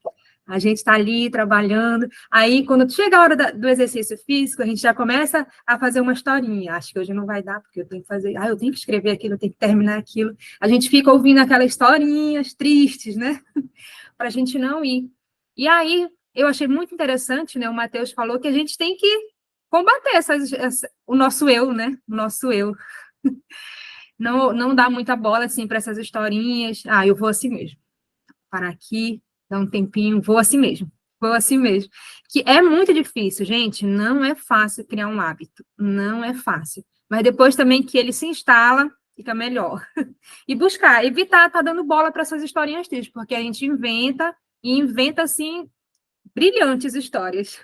A gente está ali trabalhando, aí quando chega a hora do exercício físico, a gente já começa a fazer uma historinha. Acho que hoje não vai dar, porque eu tenho que fazer, eu tenho que escrever aquilo, eu tenho que terminar aquilo. A gente fica ouvindo aquelas historinhas tristes, né? Para a gente não ir. E aí, eu achei muito interessante, né? O Matheus falou que a gente tem que combater o nosso eu, né? O nosso eu. Não dá muita bola, assim, para essas historinhas. Eu vou assim mesmo. Parar aqui, dar um tempinho, vou assim mesmo. Que é muito difícil, gente. Não é fácil criar um hábito. Não é fácil. Mas depois também que ele se instala, fica melhor. E evitar estar dando bola para essas historinhas tristes, porque a gente inventa, assim, brilhantes histórias.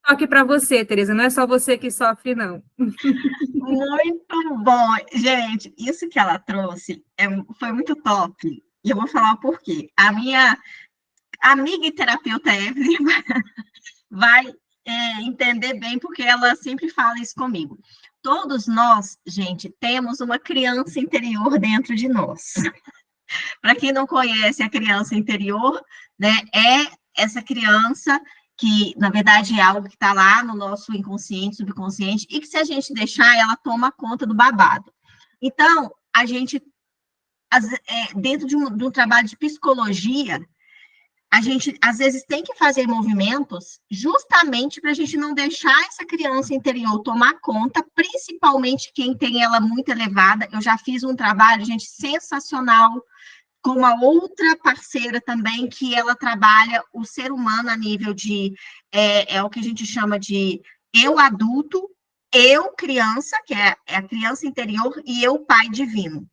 Só que para você, Tereza, não é só você que sofre, não. Muito bom. Gente, isso que ela trouxe foi muito top. E eu vou falar o porquê. A minha amiga e terapeuta Evelyn vai entender bem, porque ela sempre fala isso comigo. Todos nós, gente, temos uma criança interior dentro de nós. Para quem não conhece a criança interior, né, é essa criança que, na verdade, é algo que está lá no nosso inconsciente, subconsciente, e que, se a gente deixar, ela toma conta do babado. Então, a gente, dentro de um trabalho de psicologia, a gente, às vezes, tem que fazer movimentos justamente para a gente não deixar essa criança interior tomar conta, principalmente quem tem ela muito elevada. Eu já fiz um trabalho, gente, sensacional, com uma outra parceira também, que ela trabalha o ser humano a nível de, é o que a gente chama de eu adulto, eu criança, que é a criança interior, e eu pai divino.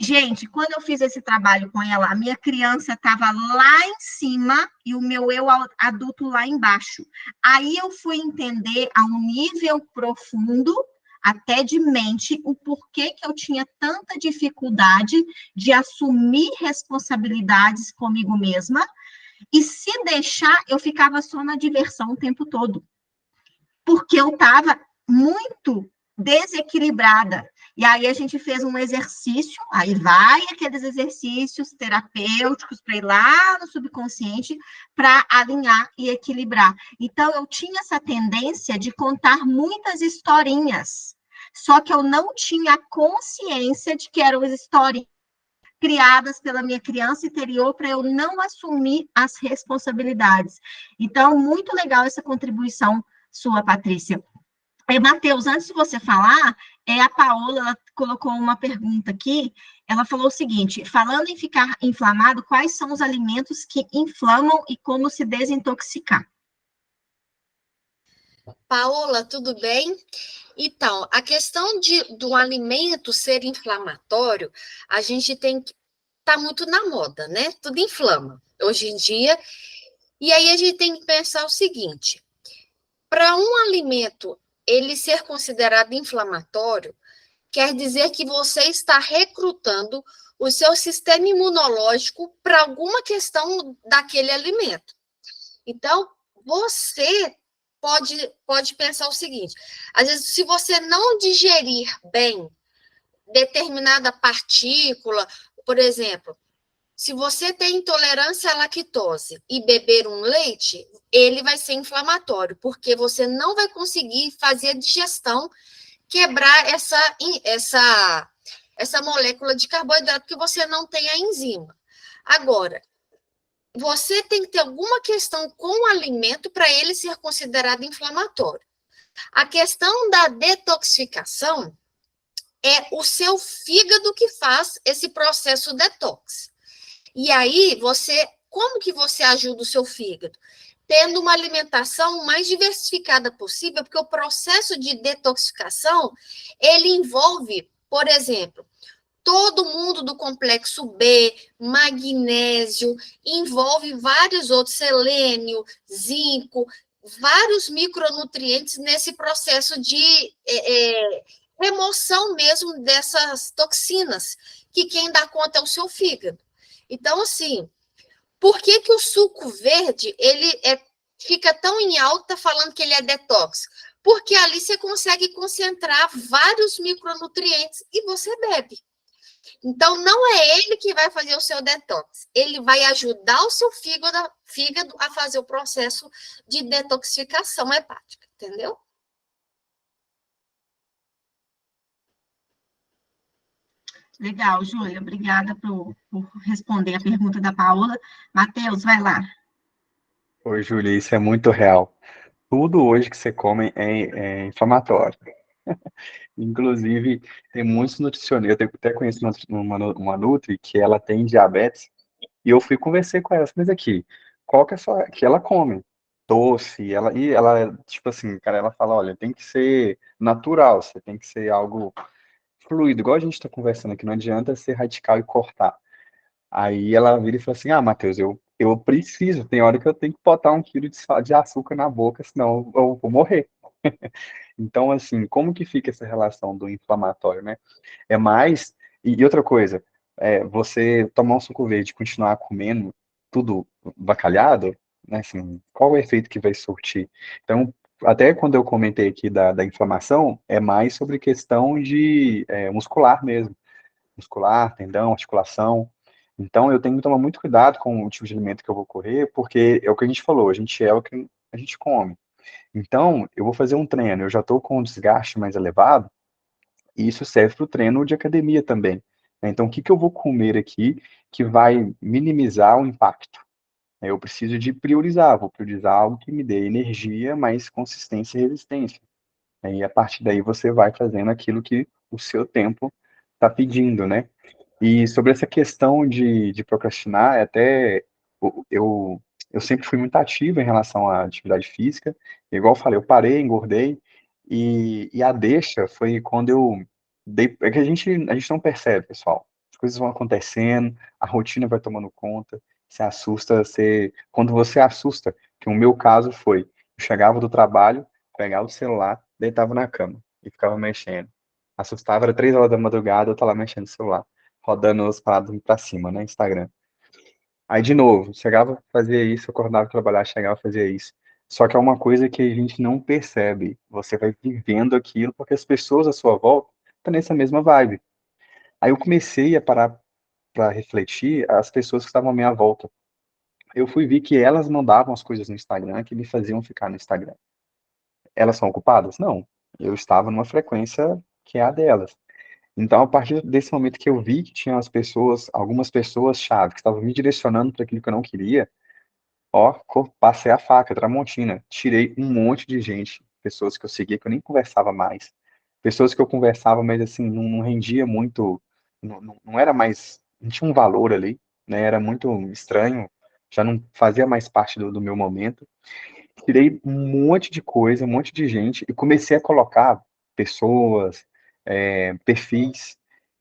Gente, quando eu fiz esse trabalho com ela, a minha criança estava lá em cima e o meu eu adulto lá embaixo. Aí eu fui entender a um nível profundo, até de mente, o porquê que eu tinha tanta dificuldade de assumir responsabilidades comigo mesma, e se deixar, eu ficava só na diversão o tempo todo, porque eu estava muito desequilibrada. E aí a gente fez um exercício, aí vai aqueles exercícios terapêuticos para ir lá no subconsciente para alinhar e equilibrar. Então, eu tinha essa tendência de contar muitas historinhas, só que eu não tinha consciência de que eram histórias criadas pela minha criança interior para eu não assumir as responsabilidades. Então, muito legal essa contribuição sua, Patrícia. Matheus, antes de você falar, a Paola ela colocou uma pergunta aqui. Ela falou o seguinte: falando em ficar inflamado, quais são os alimentos que inflamam e como se desintoxicar? Paola, tudo bem? Então, a questão do alimento ser inflamatório, a gente tem que tá muito na moda, né? Tudo inflama hoje em dia. E aí a gente tem que pensar o seguinte: para um alimento ele ser considerado inflamatório, quer dizer que você está recrutando o seu sistema imunológico para alguma questão daquele alimento. Então, você pode pensar o seguinte: às vezes, se você não digerir bem determinada partícula, por exemplo, se você tem intolerância à lactose e beber um leite, ele vai ser inflamatório, porque você não vai conseguir fazer a digestão, quebrar essa molécula de carboidrato, porque você não tem a enzima. Agora, você tem que ter alguma questão com o alimento para ele ser considerado inflamatório. A questão da detoxificação é o seu fígado que faz esse processo detox. E aí, como que você ajuda o seu fígado? Tendo uma alimentação mais diversificada possível, porque o processo de detoxificação, ele envolve, por exemplo, todo mundo do complexo B, magnésio, envolve vários outros, selênio, zinco, vários micronutrientes nesse processo de remoção mesmo dessas toxinas, que quem dá conta é o seu fígado. Então, assim, por que o suco verde fica tão em alta falando que ele é detox? Porque ali você consegue concentrar vários micronutrientes e você bebe. Então, não é ele que vai fazer o seu detox. Ele vai ajudar o seu fígado a fazer o processo de detoxificação hepática, entendeu? Legal, Júlia, obrigada por responder a pergunta da Paola. Matheus, vai lá. Oi, Júlia, isso é muito real. Tudo hoje que você come é inflamatório. Inclusive, tem muitos nutricionistas, eu até conheço uma Nutri que ela tem diabetes, e eu fui conversar com ela, mas aqui, qual que é a sua, que ela come? Doce, ela, tipo assim, cara, ela fala, olha, tem que ser natural, você tem que ser algo fluido, igual a gente está conversando aqui, não adianta ser radical e cortar. Aí ela vira e fala assim, Matheus, eu preciso, tem hora que eu tenho que botar 1 quilo de açúcar na boca, senão eu vou morrer. Então, assim, como que fica essa relação do inflamatório, né? É mais. E outra coisa, você tomar um suco verde e continuar comendo tudo bacalhado, né? Assim, qual o efeito que vai surtir? Então, até quando eu comentei aqui da inflamação, é mais sobre questão de muscular mesmo. Muscular, tendão, articulação. Então, eu tenho que tomar muito cuidado com o tipo de alimento que eu vou correr, porque é o que a gente falou, a gente é o que a gente come. Então, eu vou fazer um treino, eu já estou com um desgaste mais elevado, e isso serve para o treino de academia também, né? Então, o que que eu vou comer aqui que vai minimizar o impacto? Eu preciso de priorizar, vou priorizar algo que me dê energia, mais consistência e resistência. E a partir daí você vai fazendo aquilo que o seu tempo está pedindo, né? E sobre essa questão de procrastinar, eu, eu sempre fui muito ativo em relação à atividade física. Igual eu falei, eu parei, engordei, e a deixa foi quando eu dei. É que a gente não percebe, pessoal. As coisas vão acontecendo, a rotina vai tomando conta, você assusta, quando você assusta, que o meu caso foi, eu chegava do trabalho, pegava o celular, deitava na cama e ficava mexendo. Assustava, era 3 horas da madrugada, eu tava lá mexendo no celular rodando as paradas pra cima, né? Instagram. Aí, de novo, chegava, fazia isso, acordava, trabalhar, chegava, fazia isso. Só que é uma coisa que a gente não percebe. Você vai vivendo aquilo porque as pessoas à sua volta estão nessa mesma vibe. Aí eu comecei a parar para refletir as pessoas que estavam à minha volta. Eu fui ver que elas mandavam as coisas no Instagram que me faziam ficar no Instagram. Elas são ocupadas? Não. Eu estava numa frequência que é a delas. Então, a partir desse momento que eu vi que tinha algumas pessoas-chave, que estavam me direcionando para aquilo que eu não queria, ó, passei a faca, Tramontina, tirei um monte de gente pessoas que eu seguia que eu nem conversava mais, pessoas que eu conversava, mas assim, não rendia muito, não era mais, não tinha um valor ali, né? Era muito estranho, já não fazia mais parte do meu momento. Tirei um monte de coisa, um monte de gente, e comecei a colocar pessoas, perfis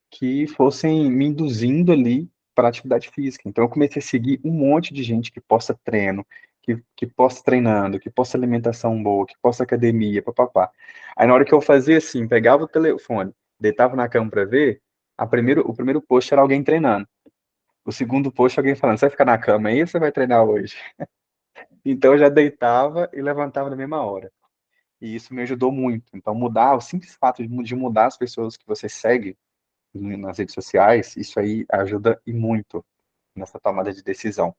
que fossem me induzindo ali para a atividade física. Então, eu comecei a seguir um monte de gente que possa treino, que possa treinando, que possa alimentação boa, que possa academia, papapá. Aí, na hora que eu fazia assim, pegava o telefone, deitava na cama para ver, o primeiro post era alguém treinando. O segundo post, alguém falando, você vai ficar na cama aí ou você vai treinar hoje? Então, eu já deitava e levantava na mesma hora. E isso me ajudou muito. Então, mudar, o simples fato de mudar as pessoas que você segue nas redes sociais, isso aí ajuda e muito nessa tomada de decisão.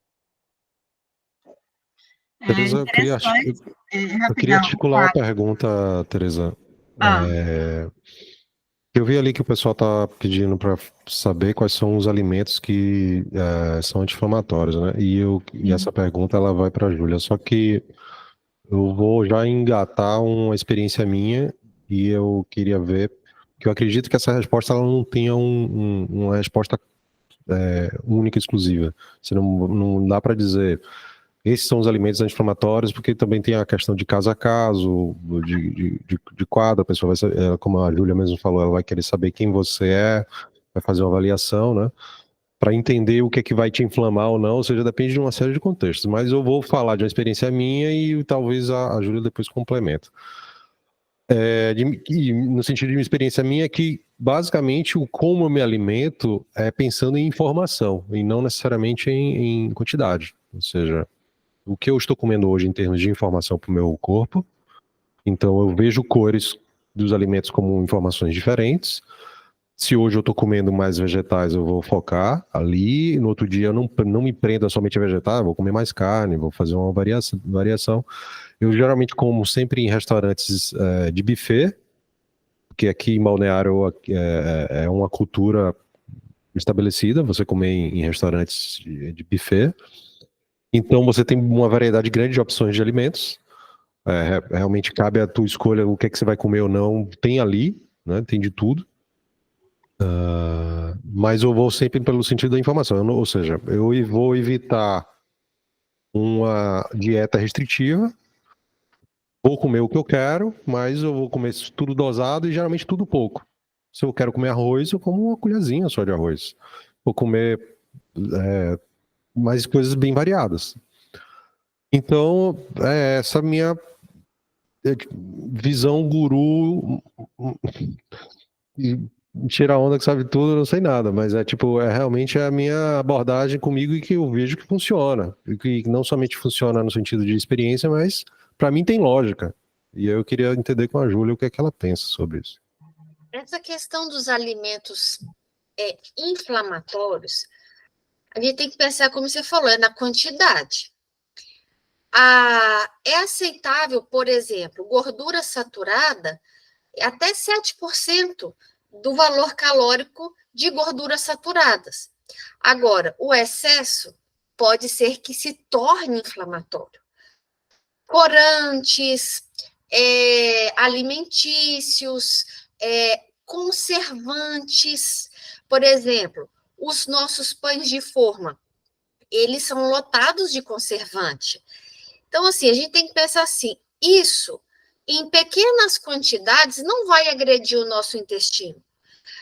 Teresa, Interessante. eu queria Rapidão, articular uma pergunta, Teresa. Ah, Eu vi ali que o pessoal está pedindo para saber quais são os alimentos que são anti-inflamatórios, né? E essa pergunta ela vai para a Júlia. Só que eu vou já engatar uma experiência minha e eu queria ver, que eu acredito que essa resposta ela não tenha uma resposta única e exclusiva. Você não dá para dizer esses são os alimentos anti-inflamatórios, porque também tem a questão de caso a caso, de quadro, a pessoa vai saber, como a Júlia mesmo falou, ela vai querer saber quem você é, vai fazer uma avaliação, né? Para entender o que é que vai te inflamar ou não, ou seja, depende de uma série de contextos. Mas eu vou falar de uma experiência minha e talvez a Júlia depois complementa. No sentido de uma experiência minha, que basicamente o como eu me alimento é pensando em informação e não necessariamente em quantidade. Ou seja, o que eu estou comendo hoje em termos de informação para o meu corpo. Então eu vejo cores dos alimentos como informações diferentes. Se hoje eu estou comendo mais vegetais, eu vou focar ali. No outro dia eu não me prendo somente a vegetais, vou comer mais carne, vou fazer uma variação. Eu geralmente como sempre em restaurantes de buffet, porque aqui em Balneário é uma cultura estabelecida, você comer em restaurantes de buffet. Então você tem uma variedade grande de opções de alimentos. Realmente cabe a tua escolha o que é que você vai comer ou não. Tem ali, né? Tem de tudo. Mas eu vou sempre pelo sentido da informação. Ou seja, eu vou evitar uma dieta restritiva. Vou comer o que eu quero, mas eu vou comer tudo dosado e geralmente tudo pouco. Se eu quero comer arroz, eu como uma colherzinha só de arroz. Vou comer mais coisas bem variadas. Então, essa minha visão guru, tira onda que sabe tudo, eu não sei nada, mas realmente a minha abordagem comigo e que eu vejo que funciona. E que não somente funciona no sentido de experiência, mas para mim tem lógica. E eu queria entender com a Júlia o que é que ela pensa sobre isso. Essa questão dos alimentos inflamatórios, a gente tem que pensar, como você falou, na quantidade. É aceitável, por exemplo, gordura saturada, até 7% do valor calórico de gorduras saturadas. Agora, o excesso pode ser que se torne inflamatório. Corantes, alimentícios, conservantes, por exemplo, os nossos pães de forma, eles são lotados de conservante. Então, assim, a gente tem que pensar assim, isso, em pequenas quantidades, não vai agredir o nosso intestino.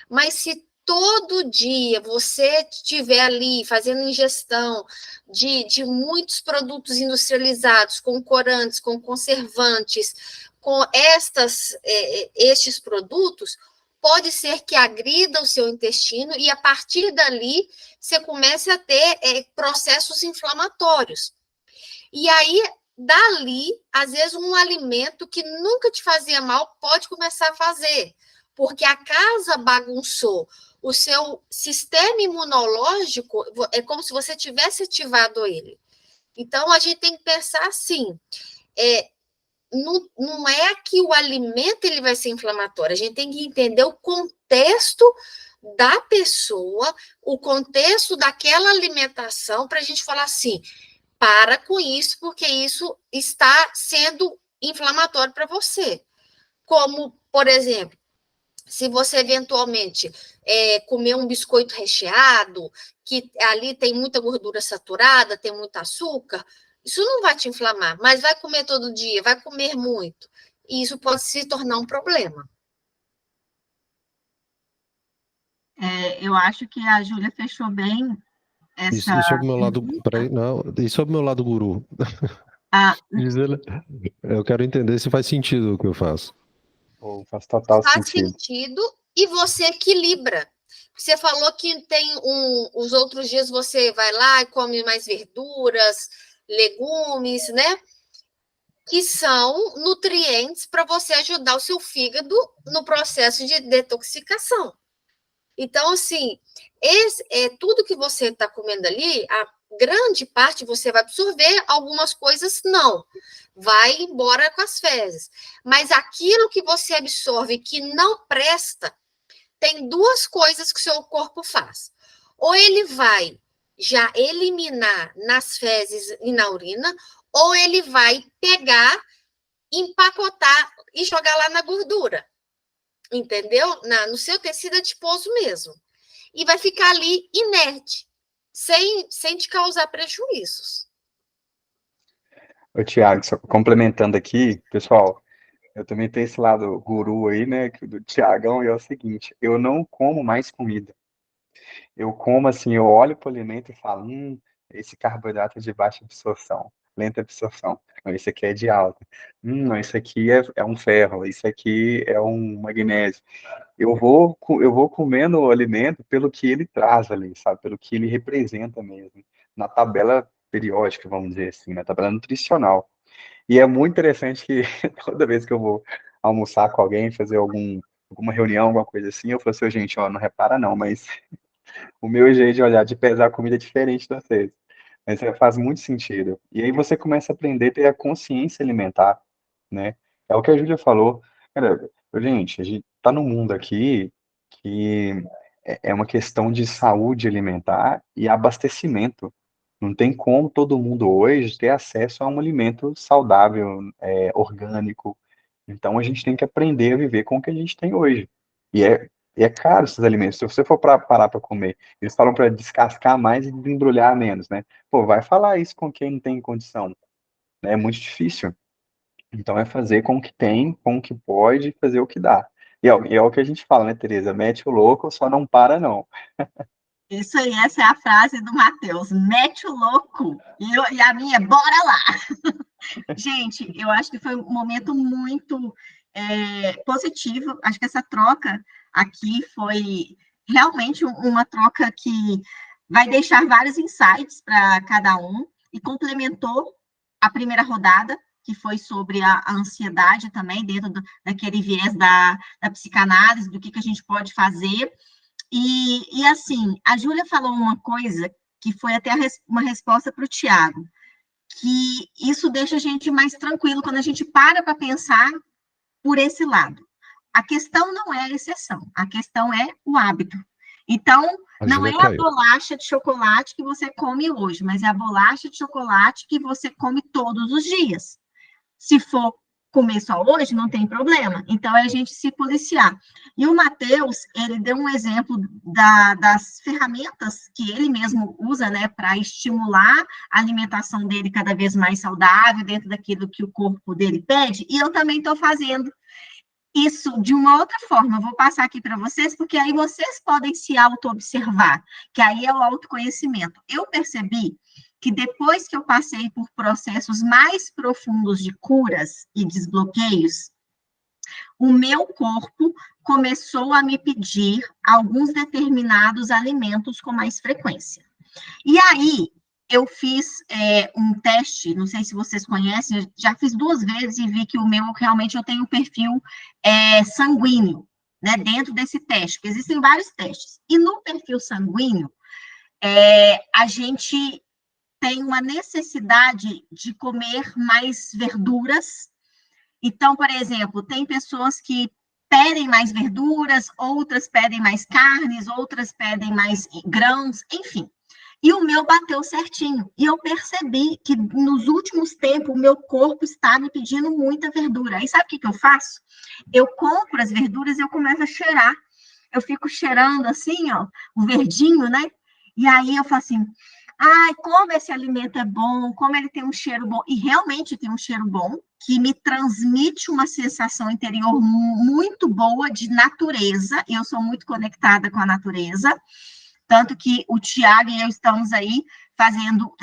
Mas se todo dia você estiver ali fazendo ingestão de muitos produtos industrializados, com corantes, com conservantes, com estes produtos, pode ser que agrida o seu intestino e, a partir dali, você comece a ter processos inflamatórios. E aí, dali, às vezes, um alimento que nunca te fazia mal pode começar a fazer, porque a casa bagunçou. O seu sistema imunológico é como se você tivesse ativado ele. Então, a gente tem que pensar assim, não é que o alimento ele vai ser inflamatório, a gente tem que entender o contexto da pessoa, o contexto daquela alimentação, para a gente falar assim, para com isso, porque isso está sendo inflamatório para você. Como, por exemplo, se você eventualmente comer um biscoito recheado, que ali tem muita gordura saturada, tem muito açúcar, isso não vai te inflamar, mas vai comer todo dia, vai comer muito, e isso pode se tornar um problema. Eu acho que a Júlia fechou bem essa... E sobre o meu lado, peraí, não, e sobre o meu lado guru? Ah, Diz ele, eu quero entender se faz sentido o que eu faço. Faz total Faz sentido. sentido e você equilibra. Você falou que tem os outros dias você vai lá e come mais verduras, legumes, né? Que são nutrientes para você ajudar o seu fígado no processo de detoxicação. Então, assim, tudo que você está comendo ali, a grande parte você vai absorver, algumas coisas não. Vai embora com as fezes. Mas aquilo que você absorve que não presta, tem duas coisas que o seu corpo faz. Ou ele vai já eliminar nas fezes e na urina, ou ele vai pegar, empacotar e jogar lá na gordura. Entendeu? No seu tecido adiposo mesmo. E vai ficar ali inerte, sem te causar prejuízos. Ô, Tiago, só complementando aqui, pessoal, eu também tenho esse lado guru aí, né, do Tiagão, e é o seguinte, eu não como mais comida. Eu como assim, eu olho para o alimento e falo, esse carboidrato é de baixa absorção, lenta absorção. Não, esse aqui é de alta. Não, esse aqui é um ferro, isso aqui é um magnésio. Eu vou comendo o alimento pelo que ele traz ali, sabe? Pelo que ele representa mesmo. Na tabela periódica, vamos dizer assim, na tabela nutricional. E é muito interessante que toda vez que eu vou almoçar com alguém, fazer alguma reunião, alguma coisa assim, eu falo assim, gente, ó, não repara não, mas o meu jeito de olhar, de pesar a comida é diferente de vocês. Mas faz muito sentido. E aí você começa a aprender a ter a consciência alimentar, né? É o que a Júlia falou. Cara, gente, a gente tá num mundo aqui que é uma questão de saúde alimentar e abastecimento. Não tem como todo mundo hoje ter acesso a um alimento saudável, orgânico. Então a gente tem que aprender a viver com o que a gente tem hoje. E é caro esses alimentos. Se você for parar para comer, eles falam para descascar mais e desembrulhar menos, né? Pô, vai falar isso com quem não tem condição, né? É muito difícil. Então é fazer com o que tem, com o que pode, fazer o que dá. E é o que a gente fala, né, Tereza? Mete o louco, só não para, não. isso aí, essa é a frase do Matheus, mete o louco, e a minha, bora lá! Gente, eu acho que foi um momento muito positivo, acho que essa troca aqui foi realmente uma troca que vai deixar vários insights para cada um, e complementou a primeira rodada, que foi sobre a ansiedade também, dentro daquele viés da psicanálise, do que a gente pode fazer. E assim, a Júlia falou uma coisa que foi até uma resposta para o Tiago, que isso deixa a gente mais tranquilo quando a gente para pensar por esse lado. A questão não é a exceção, a questão é o hábito. Então, não é a bolacha de chocolate que você come hoje, mas é a bolacha de chocolate que você come todos os dias. Se for comer só hoje, não tem problema. Então, é a gente se policiar. E o Matheus, ele deu um exemplo das ferramentas que ele mesmo usa, né, para estimular a alimentação dele cada vez mais saudável, dentro daquilo que o corpo dele pede, e eu também estou fazendo isso de uma outra forma. Eu vou passar aqui para vocês, porque aí vocês podem se auto-observar, que aí é o autoconhecimento. Eu percebi que depois que eu passei por processos mais profundos de curas e desbloqueios, o meu corpo começou a me pedir alguns determinados alimentos com mais frequência. E aí, eu fiz um teste, não sei se vocês conhecem, já fiz 2 vezes e vi que o meu, realmente, eu tenho um perfil sanguíneo, né, dentro desse teste, porque existem vários testes. E no perfil sanguíneo, a gente tem uma necessidade de comer mais verduras. Então, por exemplo, tem pessoas que pedem mais verduras, outras pedem mais carnes, outras pedem mais grãos, enfim. e o meu bateu certinho. E eu percebi que nos últimos tempos o meu corpo está me pedindo muita verdura. Aí sabe o que eu faço? Eu compro as verduras e eu começo a cheirar. Eu fico cheirando assim, ó, o verdinho, né? E aí eu falo assim, ai, como esse alimento é bom, como ele tem um cheiro bom. E realmente tem um cheiro bom, que me transmite uma sensação interior muito boa de natureza. Eu sou muito conectada com a natureza. Tanto que o Tiago e eu estamos aí fazendo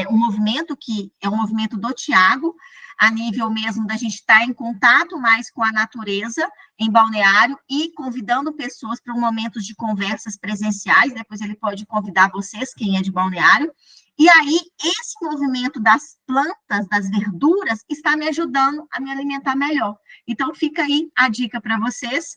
um movimento que é um movimento do Tiago, a nível mesmo da gente estar em contato mais com a natureza em Balneário e convidando pessoas para momentos de conversas presenciais, depois ele pode convidar vocês, quem é de Balneário, e aí esse movimento das plantas, das verduras, está me ajudando a me alimentar melhor. Então fica aí a dica para vocês.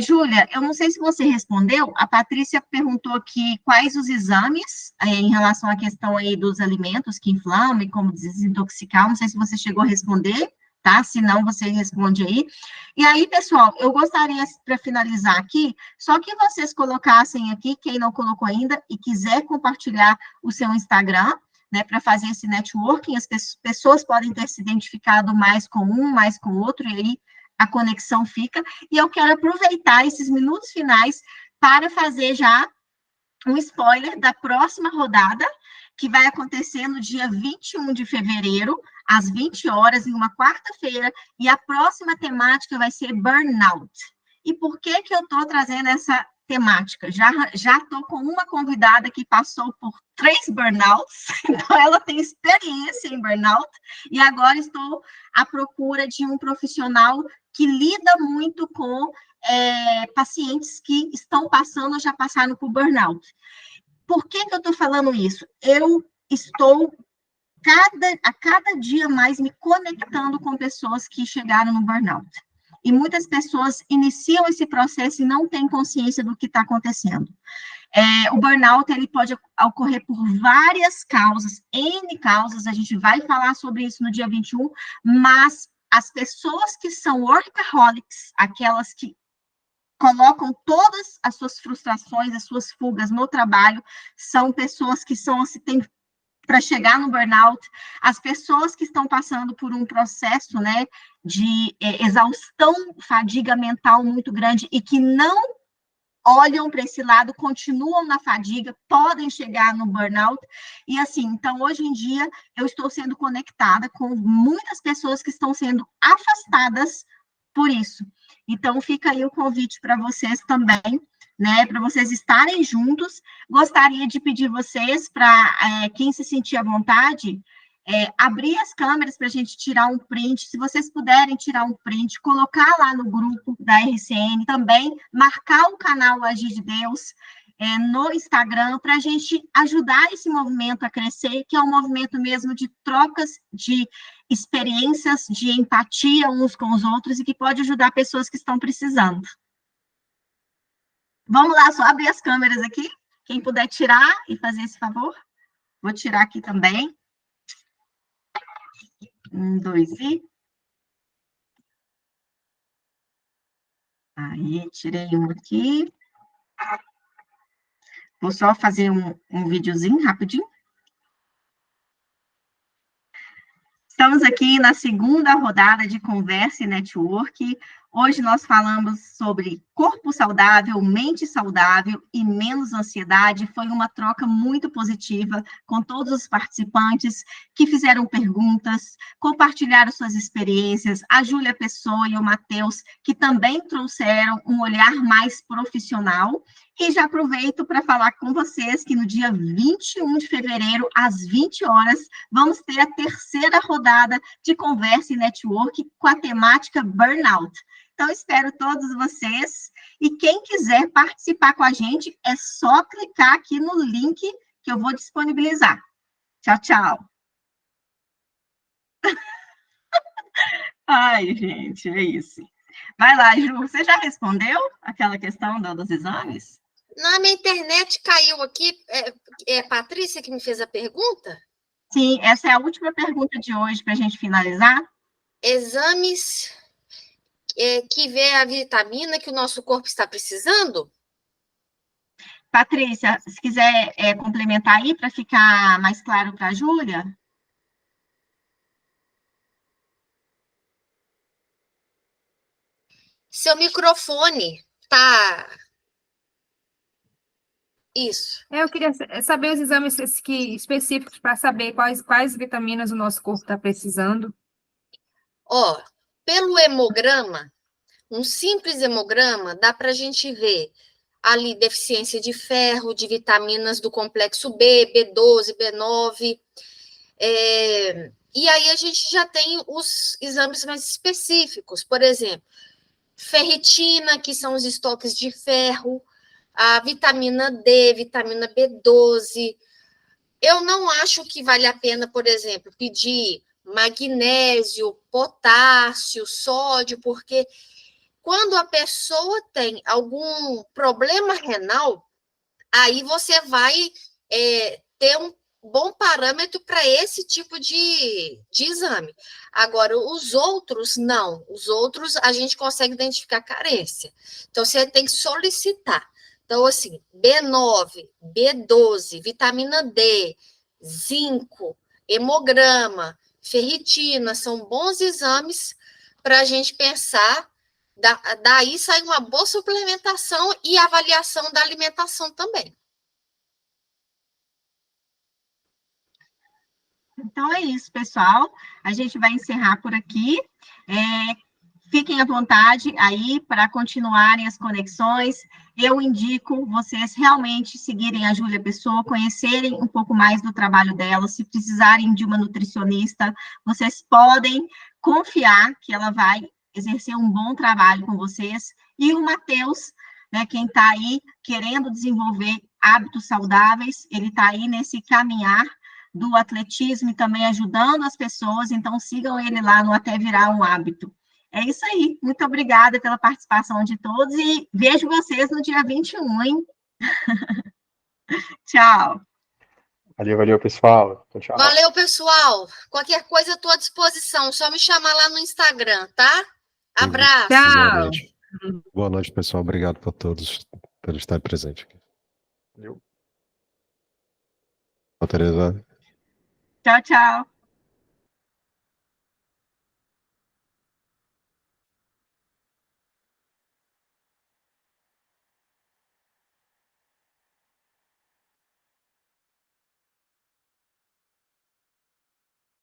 Júlia, eu não sei se você respondeu, a Patrícia perguntou aqui quais os exames em relação à questão aí dos alimentos que inflamam e como desintoxicar, não sei se você chegou a responder, tá? Se não, você responde aí. E aí, pessoal, eu gostaria, para finalizar aqui, só que vocês colocassem aqui, quem não colocou ainda, e quiser compartilhar o seu Instagram, né, para fazer esse networking, as pessoas podem ter se identificado mais com um, mais com outro, e aí a conexão fica. E eu quero aproveitar esses minutos finais para fazer já um spoiler da próxima rodada, que vai acontecer no dia 21 de fevereiro, às 20 horas, em uma quarta-feira, e a próxima temática vai ser burnout. E por que que eu estou trazendo essa temática? Já estou com uma convidada que passou por 3 burnouts, então ela tem experiência em burnout, e agora estou à procura de um profissional que lida muito com pacientes que estão passando ou já passaram por burnout. Por que que eu estou falando isso? Eu estou a cada dia mais me conectando com pessoas que chegaram no burnout. E muitas pessoas iniciam esse processo e não têm consciência do que está acontecendo. O burnout, ele pode ocorrer por várias causas, N causas, a gente vai falar sobre isso no dia 21, mas as pessoas que são workaholics, aquelas que colocam todas as suas frustrações, as suas fugas no trabalho, são pessoas que são, assim, para chegar no burnout, as pessoas que estão passando por um processo, né, de exaustão, fadiga mental muito grande e que não olham para esse lado, continuam na fadiga, podem chegar no burnout, e assim, então, hoje em dia, eu estou sendo conectada com muitas pessoas que estão sendo afastadas por isso. Então, fica aí o convite para vocês também, né, para vocês estarem juntos. Gostaria de pedir vocês, para quem se sentir à vontade, abrir as câmeras para a gente tirar um print, se vocês puderem tirar um print, colocar lá no grupo da RCN também, marcar o canal Agir de Deus no Instagram, para a gente ajudar esse movimento a crescer, que é um movimento mesmo de trocas de experiências, de empatia uns com os outros, e que pode ajudar pessoas que estão precisando. Vamos lá, só abrir as câmeras aqui, quem puder tirar e fazer esse favor. Vou tirar aqui também. 1, 2 e... Aí, tirei um aqui. Vou só fazer um videozinho rapidinho. Estamos aqui na segunda rodada de conversa e network. Hoje nós falamos sobre corpo saudável, mente saudável e menos ansiedade. Foi uma troca muito positiva com todos os participantes que fizeram perguntas, compartilharam suas experiências, a Júlia Pessoa e o Matheus, que também trouxeram um olhar mais profissional. E já aproveito para falar com vocês que no dia 21 de fevereiro, às 20 horas, vamos ter a terceira rodada de conversa e network com a temática burnout. Então, espero todos vocês. E quem quiser participar com a gente, é só clicar aqui no link que eu vou disponibilizar. Tchau, tchau. Ai, gente, é isso. Vai lá, Ju, você já respondeu aquela questão dos exames? Na minha internet caiu aqui, é a Patrícia que me fez a pergunta? Sim, essa é a última pergunta de hoje para a gente finalizar. Exames que vê a vitamina que o nosso corpo está precisando? Patrícia, se quiser complementar aí para ficar mais claro para a Júlia. Seu microfone tá. Isso. Eu queria saber os exames específicos para saber quais vitaminas o nosso corpo está precisando. Ó, pelo hemograma, um simples hemograma, dá para a gente ver ali deficiência de ferro, de vitaminas do complexo B, B12, B9. E aí a gente já tem os exames mais específicos, por exemplo, ferritina, que são os estoques de ferro, a vitamina D, vitamina B12. Eu não acho que vale a pena, por exemplo, pedir magnésio, potássio, sódio, porque quando a pessoa tem algum problema renal, aí você vai ter um bom parâmetro para esse tipo de exame. Agora, os outros, não. Os outros, a gente consegue identificar carência. Então, você tem que solicitar. Então, assim, B9, B12, vitamina D, zinco, hemograma, ferritina, são bons exames para a gente pensar. Daí sai uma boa suplementação e avaliação da alimentação também. Então é isso, pessoal. A gente vai encerrar por aqui. Fiquem à vontade aí para continuarem as conexões. Eu indico vocês realmente seguirem a Júlia Pessoa, conhecerem um pouco mais do trabalho dela. Se precisarem de uma nutricionista, vocês podem confiar que ela vai exercer um bom trabalho com vocês. E o Matheus, né, quem está aí querendo desenvolver hábitos saudáveis, ele está aí nesse caminhar do atletismo e também ajudando as pessoas, então sigam ele lá no Até Virar um Hábito. É isso aí, muito obrigada pela participação de todos e vejo vocês no dia 21, hein? Tchau. Valeu, pessoal. Tchau. Valeu, pessoal. Qualquer coisa eu estou à disposição, só me chamar lá no Instagram, tá? Abraço. Tchau. Boa noite, pessoal. Obrigado por todos por estar presente aqui. Valeu. Tereza. Tchau, tchau.